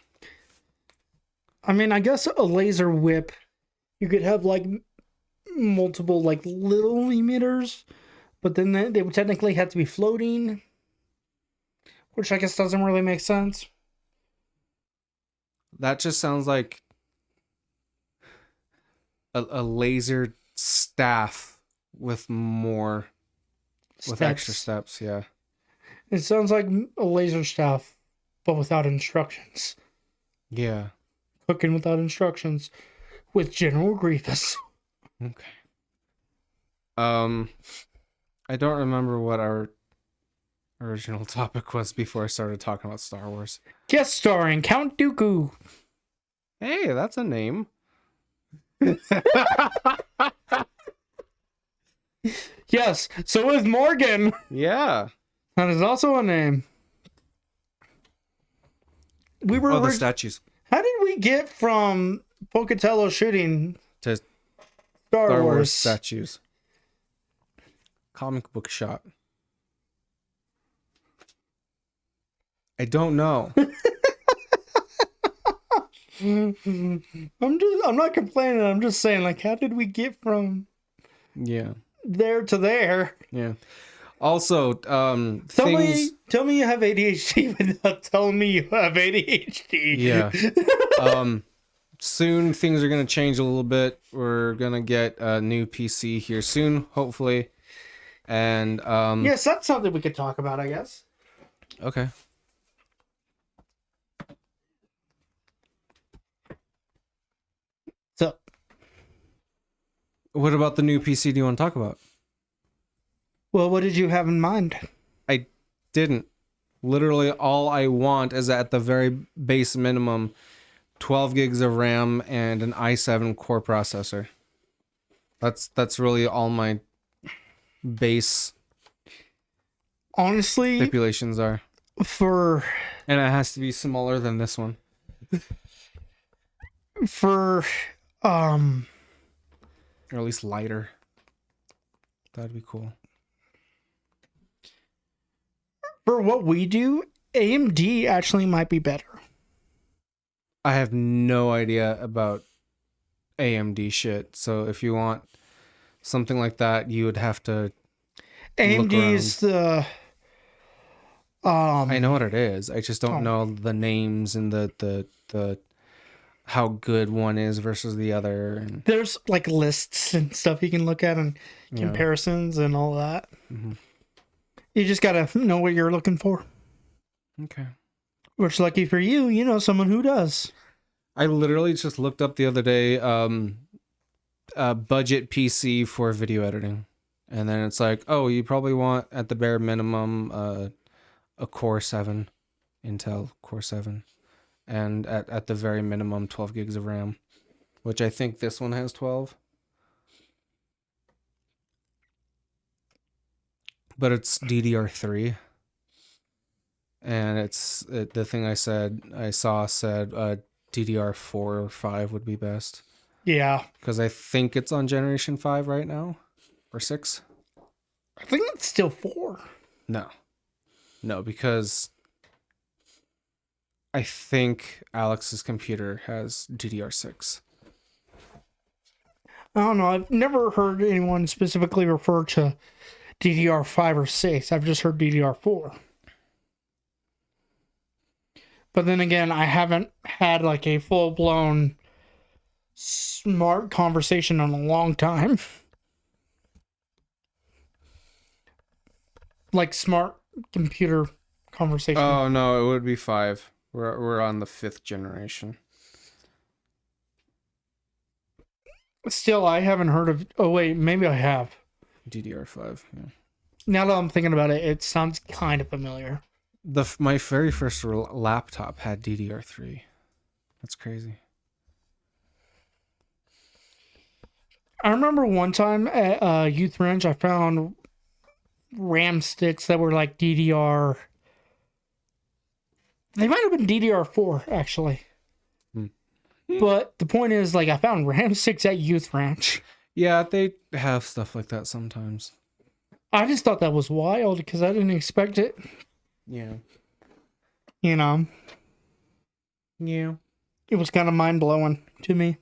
I mean, I guess a laser whip, you could have like multiple like little emitters, but then they would technically have to be floating, which I guess doesn't really make sense. That just sounds like a laser staff with extra steps. Yeah. It sounds like a laser staff, but without instructions. Yeah. Cooking without instructions with General Grievous. Okay. I don't remember what our original topic was before I started talking about Star Wars. Guest starring Count Dooku. Hey, that's a name. Yes, so is Morgan. Yeah. That is also a name. We were the statues. How did we get from Pocatello shooting to Star Wars statues? Comic book shot. I don't know. I'm not complaining. I'm just saying, like, how did we get from there to there? Yeah. Also, tell me you have ADHD without telling me you have ADHD. Yeah. Soon things are gonna change a little bit. We're gonna get a new PC here soon, hopefully. And yes, that's something we could talk about, I guess. Okay. So, what about the new PC do you want to talk about? Well, what did you have in mind? I didn't. Literally all I want is at the very base minimum 12 gigs of RAM and an i7 core processor. That's really all my base honestly stipulations are. And it has to be smaller than this one. Or at least lighter. That'd be cool. For what we do, AMD actually might be better. I have no idea about AMD shit. So if you want something like that, you would have to AMD is the I know what it is. I just don't know the names and the how good one is versus the other. And there's like lists and stuff you can look at and comparisons and all that. Mm-hmm. You just gotta know what you're looking for. Okay. Which, lucky for you, you know someone who does. I literally just looked up the other day, budget PC for video editing. And then it's like, oh, you probably want at the bare minimum a Core 7, Intel Core 7. And at the very minimum, 12 gigs of RAM. Which I think this one has 12. But it's DDR3. And the thing I saw said DDR4 or 5 would be best. Yeah. Because I think it's on generation 5 right now. Or 6. I think it's still 4. No, because I think Alex's computer has DDR6. I don't know. I've never heard anyone specifically refer to DDR5 or 6. I've just heard DDR4. But then again, I haven't had like a full-blown smart conversation in a long time. Like smart computer conversation. Oh no, it would be 5. We're on the 5th generation. Still, I haven't heard of... Oh wait, maybe I have. DDR5, yeah. Now that I'm thinking about it, it sounds kind of familiar. My very first laptop had DDR3. That's crazy. I remember one time at Youth Ranch, I found RAM sticks that were like DDR. They might have been DDR4 actually. But the point is, like, I found RAM sticks at Youth Ranch. Yeah, they have stuff like that sometimes. I just thought that was wild because I didn't expect it. Yeah. You know. Yeah. It was kind of mind blowing to me.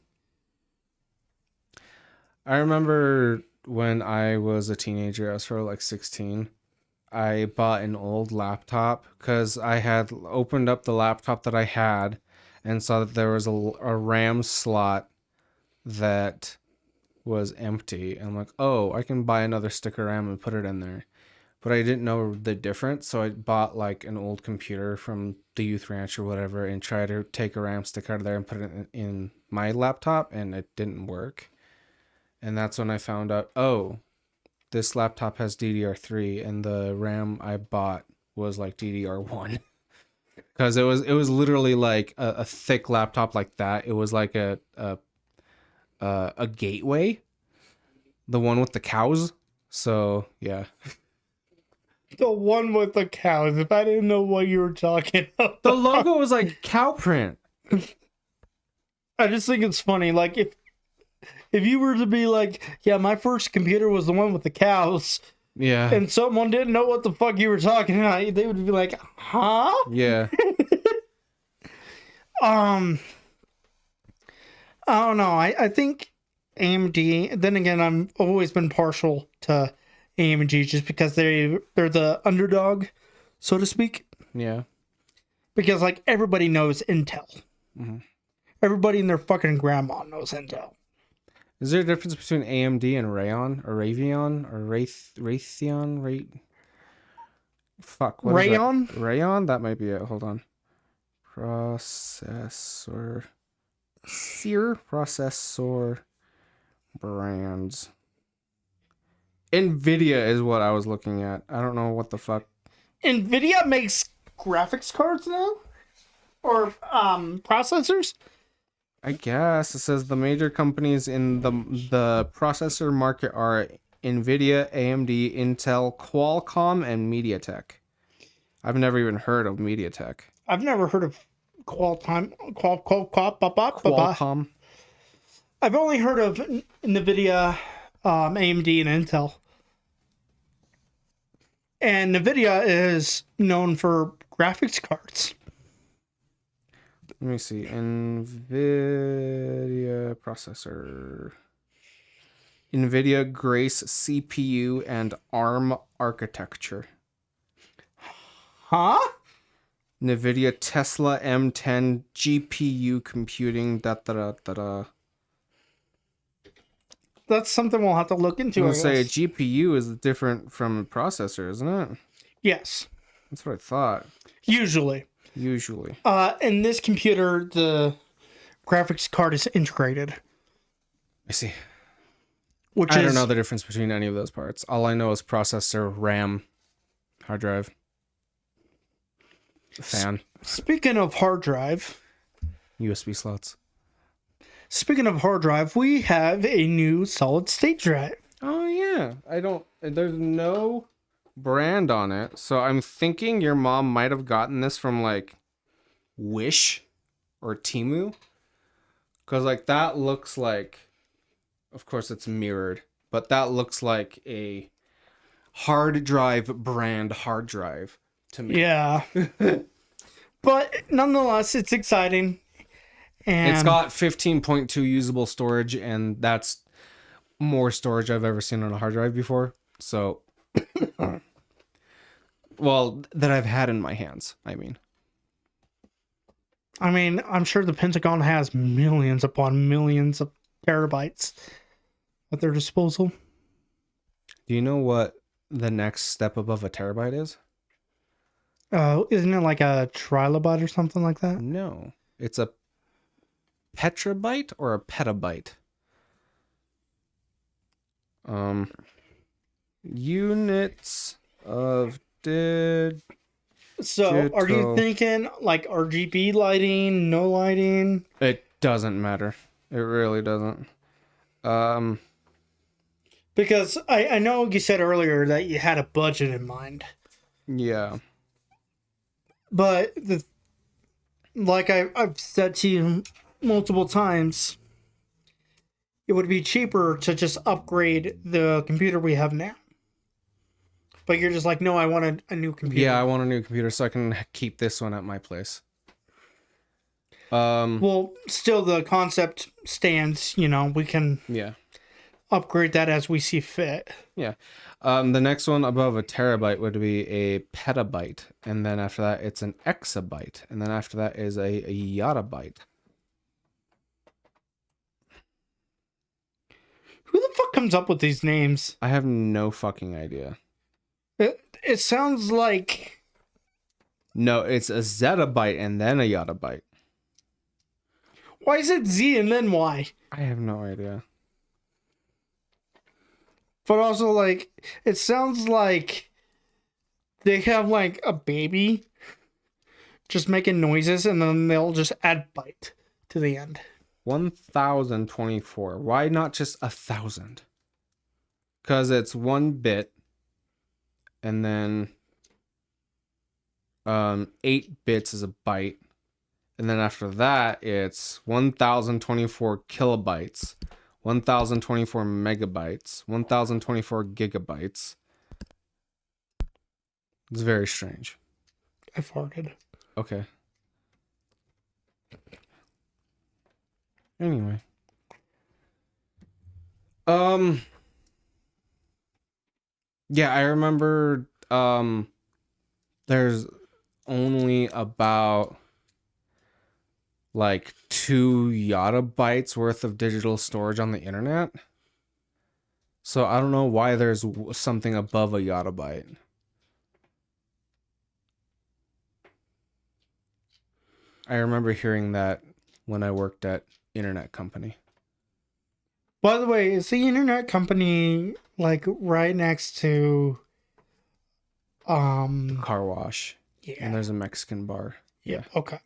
I remember when I was a teenager, I was probably like 16. I bought an old laptop because I had opened up the laptop that I had and saw that there was a RAM slot that was empty. And I'm like, oh, I can buy another stick of RAM and put it in there. But I didn't know the difference, so I bought like an old computer from the Youth Ranch or whatever and tried to take a RAM stick out of there and put it in my laptop, and it didn't work. And that's when I found out, oh, this laptop has DDR3, and the RAM I bought was like DDR1. Because it was literally like a thick laptop like that. It was like a gateway, the one with the cows. So yeah. The one with the cows. If I didn't know what you were talking about. The logo was like cow print. I just think it's funny. Like, if you were to be like, yeah, my first computer was the one with the cows. Yeah. And someone didn't know what the fuck you were talking about, they would be like, huh? Yeah. I don't know. I think AMD, then again, I've always been partial to AMD just because they're the underdog, so to speak. Yeah. Because, like, everybody knows Intel. Mm-hmm. Everybody and their fucking grandma knows Intel. Is there a difference between AMD and Rayon or Ravion or Raytheon? Fuck. What Rayon? Is that? Rayon? That might be it. Hold on. Processor brands. Nvidia is what I was looking at. I don't know what the fuck. Nvidia makes graphics cards now? Or processors? I guess it says the major companies in the processor market are Nvidia, AMD, Intel, Qualcomm, and MediaTek. I've never even heard of MediaTek. I've never heard of Qualcomm. I've only heard of NVIDIA, AMD, and Intel. And NVIDIA is known for graphics cards. Let me see. NVIDIA processor. NVIDIA Grace CPU and ARM architecture. Huh? NVIDIA Tesla M10 GPU computing. That's something we'll have to look into. I'm going to say a GPU is different from a processor, isn't it? Yes. That's what I thought. Usually. Usually. In this computer, the graphics card is integrated, I see. which I is don't know the difference between any of those parts. All I know is processor, RAM, hard drive, fan, speaking of hard drive. USB slots. Speaking of hard drive, we have a new solid state drive. Oh yeah. There's no brand on it. So I'm thinking your mom might have gotten this from like Wish or Temu. Cause like that looks like, of course it's mirrored, but that looks like a hard drive brand hard drive to me. Yeah. But nonetheless, it's exciting. And It's got 15.2 usable storage, and that's more storage I've ever seen on a hard drive before. So, well, that I've had in my hands, I mean. I'm sure the Pentagon has millions upon millions of terabytes at their disposal. Do you know what the next step above a terabyte is? Isn't it like a trilobite or something like that? No. It's a petrabyte or a petabyte? Units of So, are you Digital. thinking like RGB lighting, no lighting? It doesn't matter. It really doesn't. Because I know you said earlier that you had a budget in mind, Yeah. but like I've said to you multiple times, it would be cheaper to just upgrade the computer we have now. But you're just like, no, I want a new computer. Yeah, I want a new computer so I can keep this one at my place. Well, still the concept stands, we can Yeah. upgrade that as we see fit. Yeah. The next one above a terabyte would be a petabyte. And then after that, it's an exabyte. And then after that is a yottabyte. Who the fuck comes up with these names? I have no fucking idea. It sounds like... No, it's a zettabyte and then a yottabyte. Why is it Z and then Y? I have no idea. But also, like, it sounds like they have, like, a baby just making noises, and then they'll just add byte to the end. 1024. Why not just 1,000? Because it's 1 bit, and then 8 bits is a byte, and then after that, it's 1024 kilobytes. 1024 megabytes, 1024 gigabytes. It's very strange. I farted. Okay. Anyway. Yeah, I remember there's only about like 2 yottabytes worth of digital storage on the internet. So I don't know why there's something above a yottabyte. I remember hearing that when I worked at internet company. By the way, is the internet company, like, right next to... Car wash. Yeah. And there's a Mexican bar. Yeah. Okay.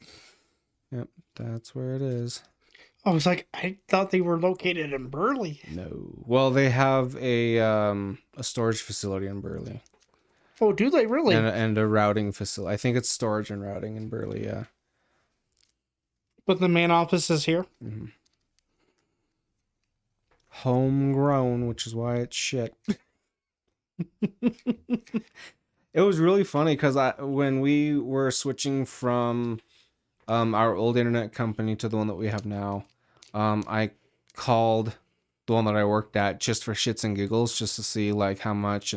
Yep, that's where it is. I was like, I thought they were located in Burley. No. Well, they have a storage facility in Burley. Oh, do they really? And a routing facility. I think it's storage and routing in Burley, yeah. But the main office is here? Mm-hmm. Homegrown, which is why it's shit. It was really funny because when we were switching from our old internet company to the one that we have now, I called the one that I worked at just for shits and giggles, just to see like how much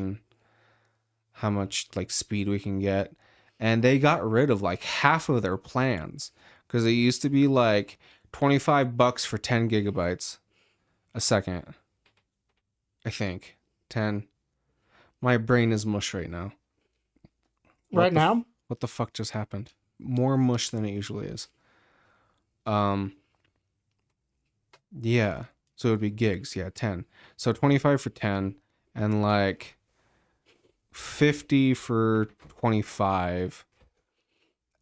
like speed we can get. And they got rid of like half of their plans because it used to be like $25 for 10 gigabytes a second. I think 10. My brain is mush right now. Right now? What the fuck just happened? more mush than it usually is. Yeah. So it would be gigs. Yeah, 10. So 25 for 10 and like 50 for 25.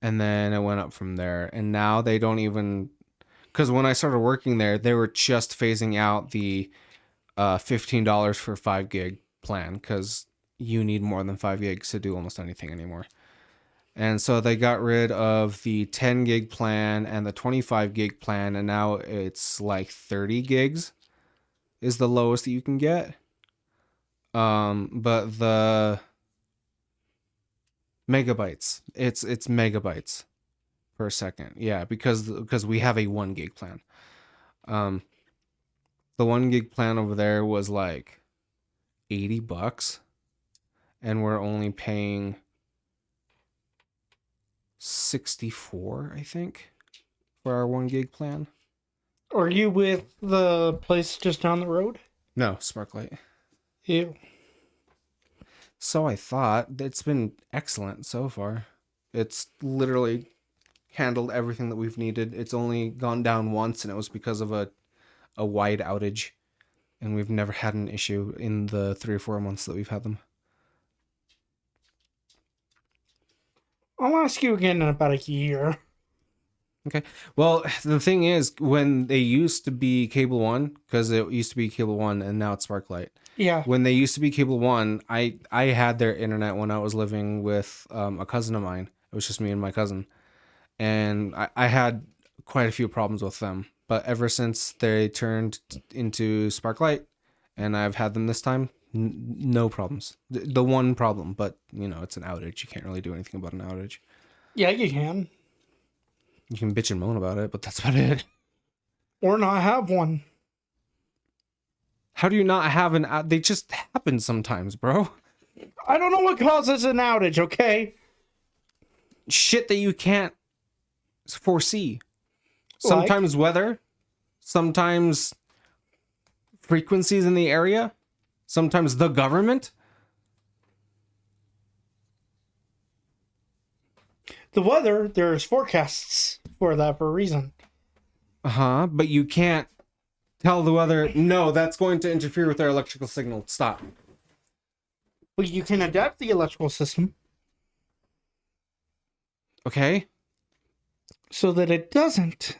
And then it went up from there. And now they don't even, because when I started working there, they were just phasing out the $15 for 5 gig plan because you need more than 5 gigs to do almost anything anymore. And so they got rid of the 10 gig plan and the 25 gig plan, and now it's like 30 gigs is the lowest that you can get. But the megabytes, it's megabytes per second. Yeah, because we have a 1 gig plan. The 1 gig plan over there was like $80, and we're only paying 64, I think, for our 1 gig plan. Are you with the place just down the road? No, Sparklight. Ew. So I thought. It's been excellent so far. It's literally handled everything that we've needed. It's only gone down once, and it was because of a wide outage, and we've never had an issue in the 3 or 4 months that we've had them. I'll ask you again in about a year. Okay. Well, the thing is, when they used to be Cable One, because it used to be Cable One and now it's Sparklight. Yeah. When they used to be Cable One, I had their internet when I was living with a cousin of mine. It was just me and my cousin. And I had quite a few problems with them. But ever since they turned into Sparklight, and I've had them this time, no problems. The one problem, but, it's an outage. You can't really do anything about an outage. Yeah, you can. You can bitch and moan about it, but that's about it. Or not have one. How do you not have an out? They just happen sometimes, bro. I don't know what causes an outage, okay? Shit that you can't foresee. Sometimes weather, sometimes frequencies in the area, sometimes the government. The weather, there's forecasts for that for a reason. But you can't tell the weather, no, that's going to interfere with our electrical signal. Stop. But you can adapt the electrical system. Okay. So that it doesn't.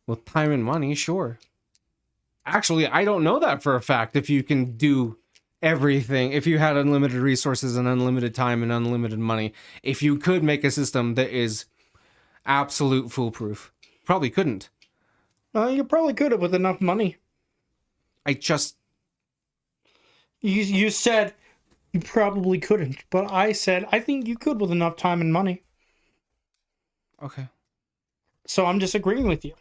With time and money, sure. Actually, I don't know that for a fact. If you can do everything, if you had unlimited resources and unlimited time and unlimited money, if you could make a system that is absolute foolproof, probably couldn't. You probably could have with enough money. You said you probably couldn't, but I said I think you could with enough time and money. Okay. So I'm disagreeing with you.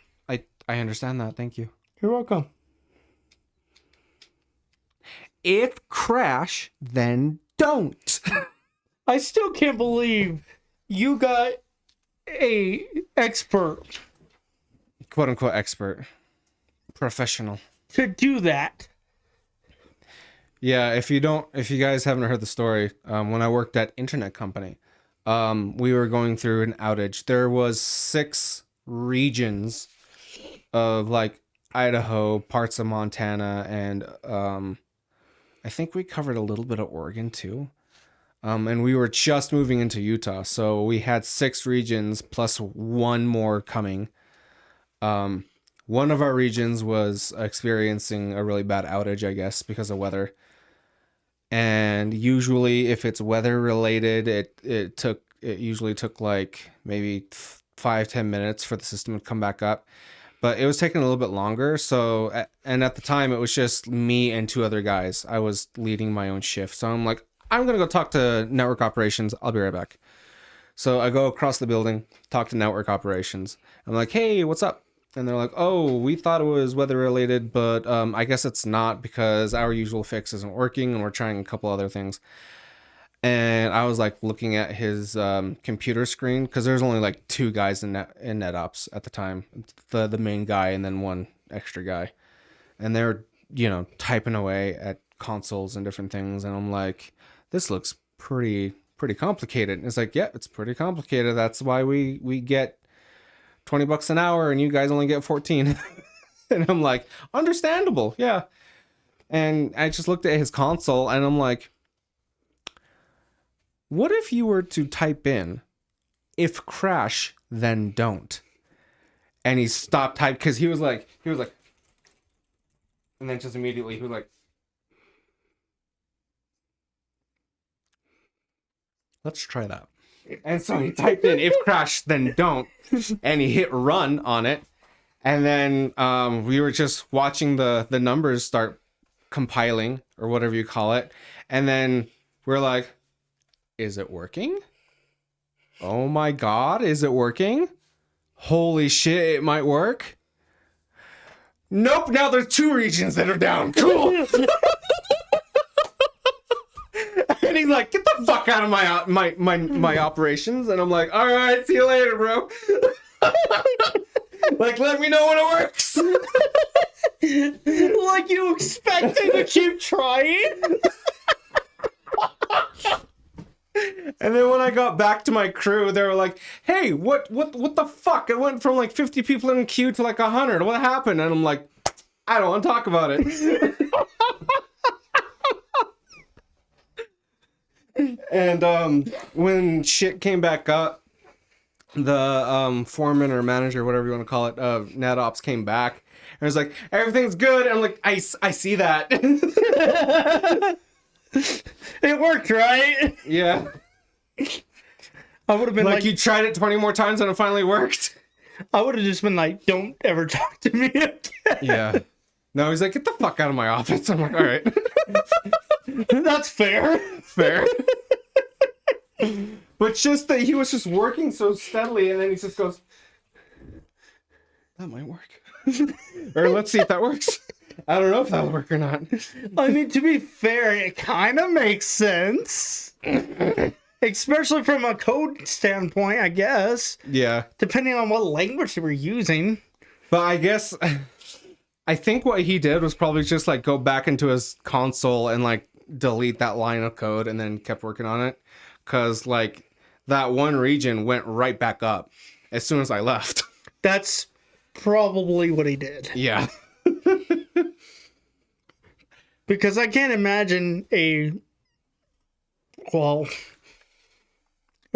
I understand that. Thank you. You're welcome. If crash, then don't. I still can't believe you got a expert, Quote unquote expert. Professional. to do that. Yeah, if you guys haven't heard the story, when I worked at internet company, we were going through an outage. There was 6 regions of like Idaho, parts of Montana, and I think we covered a little bit of Oregon too. And we were just moving into Utah, so we had 6 regions plus 1 more coming. One of our regions was experiencing a really bad outage, I guess, because of weather. And usually if it's weather related, it usually took like maybe 5-10 minutes for the system to come back up. But it was taking a little bit longer. So, and at the time it was just me and 2 other guys. I was leading my own shift. So I'm like, I'm going to go talk to network operations. I'll be right back. So I go across the building, talk to network operations. I'm like, hey, what's up? And they're like, oh, we thought it was weather related, but I guess it's not because our usual fix isn't working and we're trying a couple other things. And I was like looking at his computer screen because there's only like 2 guys in NetOps at the time, the main guy and then 1 extra guy. And they're, typing away at consoles and different things. And I'm like, this looks pretty pretty complicated. And it's like, yeah, it's pretty complicated. That's why we get $20 an hour and you guys only get 14. And I'm like, understandable. Yeah. And I just looked at his console and I'm like, what if you were to type in, if crash, then don't? And he stopped type because he was like, and then just immediately he was like, let's try that. And so he typed in, if crash, then don't. And he hit run on it. And then we were just watching the numbers start compiling or whatever you call it. And then we're like, is it working? Oh my God, is it working? Holy shit, it might work. Nope, now there's 2 regions that are down. Cool. And he's like, get the fuck out of my operations. And I'm like, all right, see you later, bro. Like, let me know when it works. Like you expected to keep trying? And then when I got back to my crew, they were like, hey, what the fuck? It went from like 50 people in the queue to like 100. What happened? And I'm like, I don't want to talk about it. And when shit came back up, the foreman or manager, whatever you want to call it, NetOps came back and was like, everything's good. And I'm like, I see that. It worked, right? Yeah. I would have been like, you tried it 20 more times and it finally worked. I would have just been like, don't ever talk to me again. Yeah. No, he's like, get the fuck out of my office. I'm like, all right. That's fair. Fair. But just that he was just working so steadily, and then he just goes, that might work. Or let's see if that works. I don't know if that'll work or not. I mean, to be fair, it kind of makes sense. Especially from a code standpoint, I guess. Yeah. Depending on what language they were using. But I guess, I think what he did was probably just like go back into his console and like delete that line of code and then kept working on it. Because like that one region went right back up as soon as I left. That's probably what he did. Yeah. Because I can't imagine a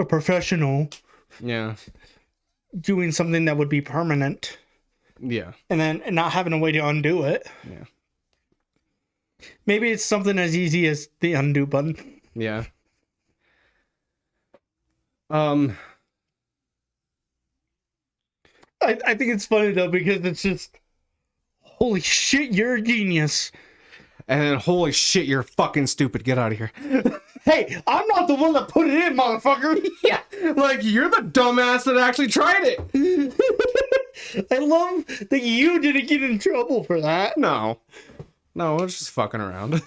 professional Yeah. doing something that would be permanent Yeah. and not having a way to undo it. Yeah. Maybe it's something as easy as the undo button. Yeah. I think it's funny though because it's just, holy shit, you're a genius. And then, holy shit, you're fucking stupid. Get out of here. Hey, I'm not the one that put it in, motherfucker. Yeah. Like, you're the dumbass that actually tried it. I love that you didn't get in trouble for that. No, I was just fucking around.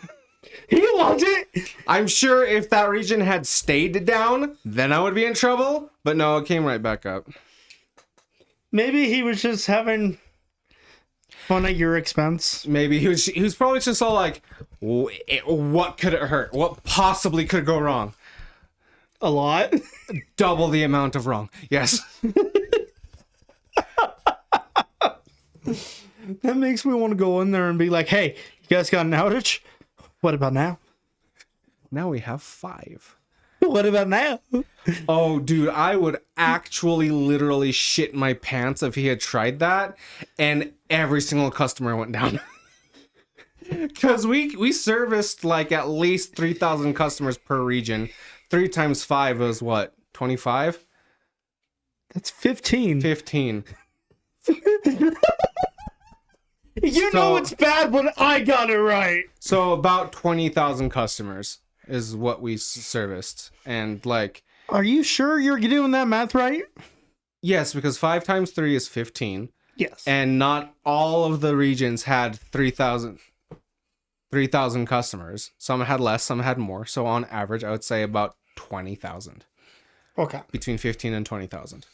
He loved it. I'm sure if that region had stayed down, then I would be in trouble. But no, it came right back up. Maybe he was just having fun at your expense. Maybe he was probably just all like, what could it hurt? What possibly could go wrong? A lot. Double the amount of wrong. Yes. That makes me want to go in there and be like, hey, you guys got an outage? What about now? Now we have 5. What about now? Oh, dude, I would actually literally shit my pants if he had tried that and every single customer went down. Because we serviced like at least 3,000 customers per region. 3 times 5 is what? 25? That's 15. 15. You know it's bad when I got it right. So about 20,000 customers is what we serviced. And like... Are you sure you're doing that math right? Yes, because 5 times 3 is 15. Yes. And not all of the regions had 3,000 customers. Some had less, some had more. So on average, I would say about 20,000. Okay. Between 15 and 20,000.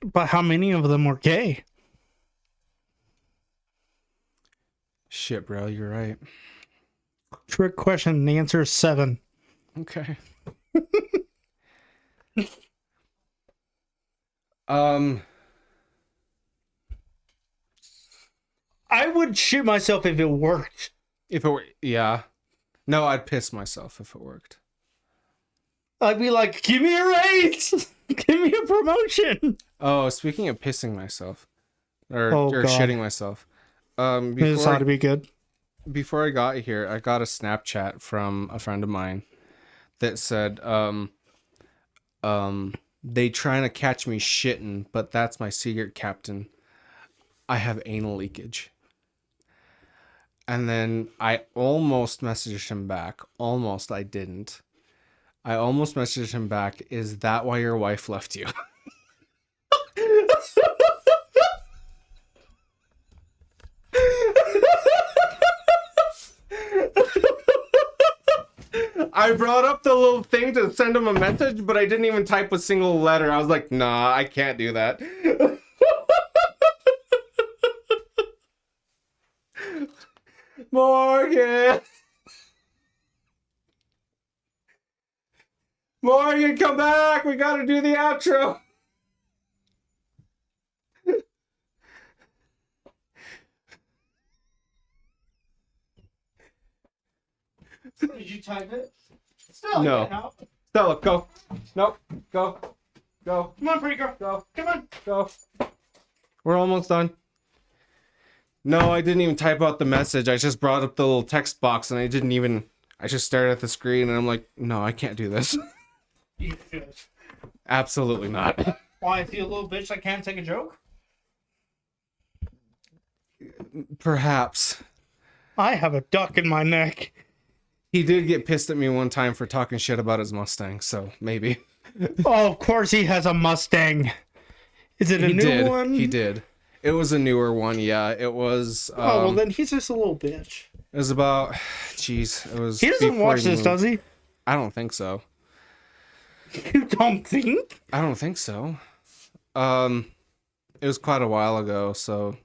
But how many of them were gay? Shit, bro, you're right. Trick question. The answer is 7. Okay. Um, I would shit myself if it worked. if it were, yeah. No, I'd piss myself if it worked. I'd be like, give me a raise! Give me a promotion! Oh, speaking of pissing myself, or God. shitting myself. This ought to be good. Before I got here, I got a Snapchat from a friend of mine that said, they trying to catch me shitting, but that's my secret, Captain. I have anal leakage. And then I almost messaged him back. Almost, I didn't. I almost messaged him back, is that why your wife left you? I brought up the little thing to send him a message, but I didn't even type a single letter. I was like, nah, I can't do that. Morgan! Morgan, come back! We gotta do the outro! Did you type it? Still, No. Stella, go. Nope. Go. Go. Come on, Preaker. Go. Come on. Go. We're almost done. No, I didn't even type out the message. I just brought up the little text box and I just stared at the screen and I'm like, no, I can't do this. You should. Absolutely not. Why, is he a little bitch that can't take a joke? Perhaps. I have a duck in my neck. He did get pissed at me one time for talking shit about his Mustang, so maybe. Oh, of course he has a Mustang. Is it a new one? He did. It was a newer one, yeah. It was. Oh, well, then he's just a little bitch. It was about. Jeez, it was. He doesn't watch this, does he? I don't think so. You don't think? I don't think so. It was quite a while ago, so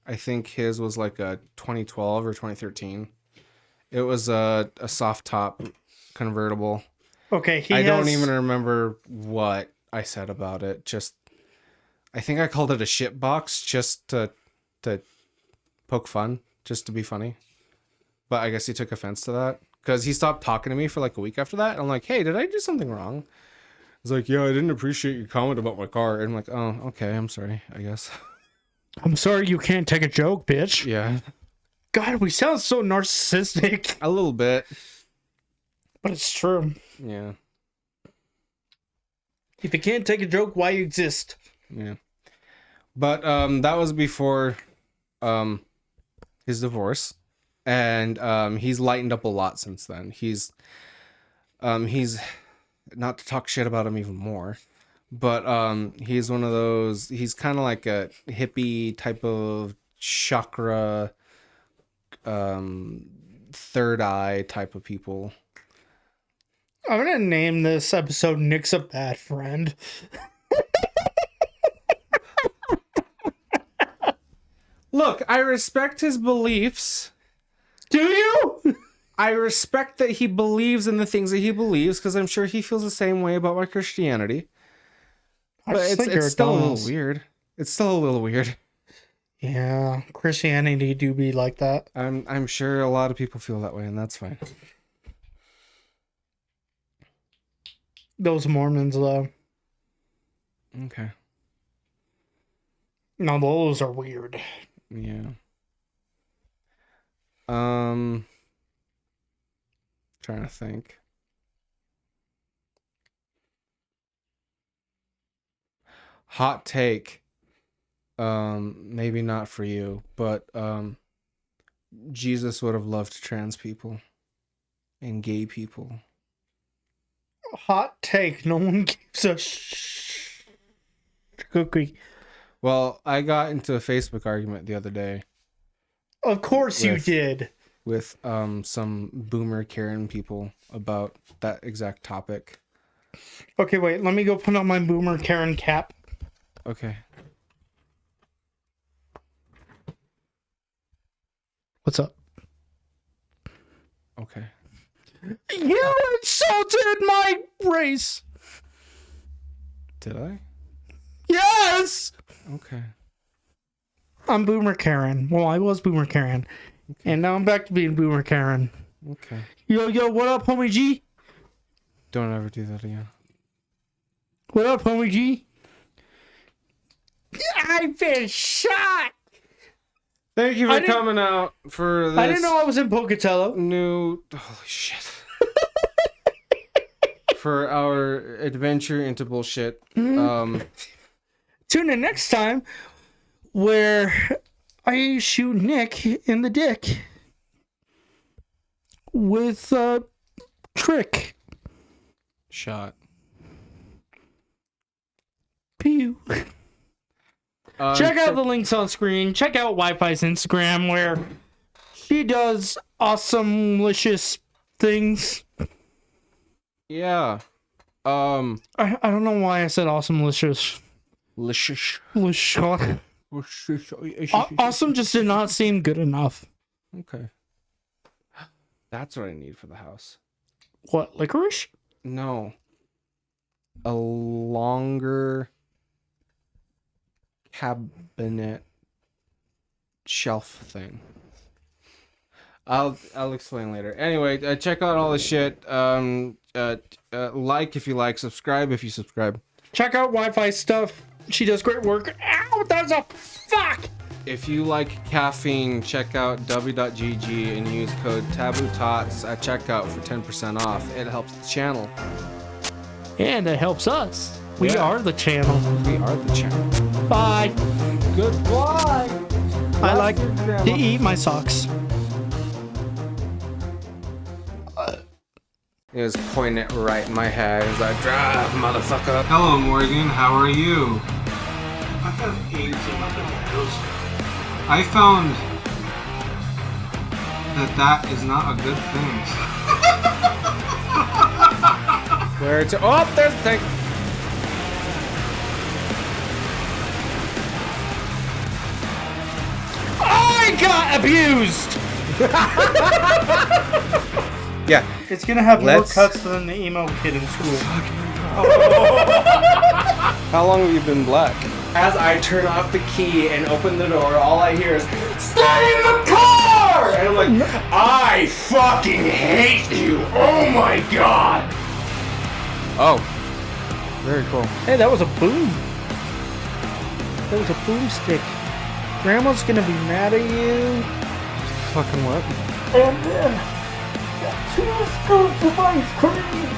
I think his was like a 2012 or 2013. It was a soft top convertible. Okay, I don't even remember what I said about it. Just, I think I called it a shit box just to poke fun, just to be funny. But I guess he took offense to that because he stopped talking to me for like a week after that. I'm like, hey, did I do something wrong? He's like, yeah, I didn't appreciate your comment about my car. And I'm like, oh, okay, I'm sorry, I guess. I'm sorry you can't take a joke, bitch. Yeah. God, we sound so narcissistic. A little bit. But it's true. Yeah. If you can't take a joke, why you exist? Yeah. But that was before his divorce. And he's lightened up a lot since then. He's not to talk shit about him even more, but he's one of those, he's kind of like a hippie type of chakra third eye type of people. I'm gonna name this episode Nick's a Bad Friend. Look, I respect his beliefs. Do you? I respect that he believes in the things that he believes, because I'm sure he feels the same way about my Christianity. But it's still a little weird. It's still a little weird. Yeah, Christianity do be like that. I'm sure a lot of people feel that way, and that's fine. Those Mormons, though. Okay. No, those are weird. Yeah. Trying to think. Hot take. Maybe not for you, but Jesus would have loved trans people and gay people. Hot take. No one gives a cookie. Well, I got into a Facebook argument the other day. Of course you did. With some boomer Karen people about that exact topic. Okay, wait. Let me go put on my boomer Karen cap. Okay. What's up? Okay. You insulted my race. Did I? Yes. Okay. I'm Boomer Karen. Well, I was Boomer Karen. And now I'm back to being Boomer Karen. Okay. Yo, what up, homie G? Don't ever do that again. What up, homie G? I've been shot. Thank you for coming out for this. I didn't know I was in Pocatello. Holy shit. For our adventure into bullshit. Tune in next time where I shoot Nick in the dick with a trick shot. Pew. Check out the links on screen. Check out Wi-Fi's Instagram where she does awesome-licious things. Yeah. I don't know why I said awesome-licious. Licious. Awesome just did not seem good enough. Okay. That's what I need for the house. What, licorice? No. A longer cabinet shelf thing. I'll explain later. Anyway, check out all the shit. Like if you like, subscribe if you subscribe. Check out Wi-Fi stuff. She does great work. Ow, that's a fuck! If you like caffeine, check out w.gg and use code TabooTots at checkout for 10% off. It helps the channel. And it helps us. We are the channel. We are the channel. Bye. Goodbye. I like to eat my socks. He was pointing it right in my head. He's like, drive, motherfucker. Hello, Morgan. How are you? I have AIDS in my tomatoes. I found that is not a good thing. Where to? Oh, there's the thing. I got abused! Yeah. It's gonna have more Let's- cuts than the emo kid in school. How long have you been black? As I turn off the key and open the door, all I hear is, "Stay in the car!" And I'm like, "I fucking hate you! Oh my god!" Oh. Very cool. Hey, that was a boom. That was a boomstick. Grandma's gonna be mad at you. Fucking what? And then 2 scoops of ice cream.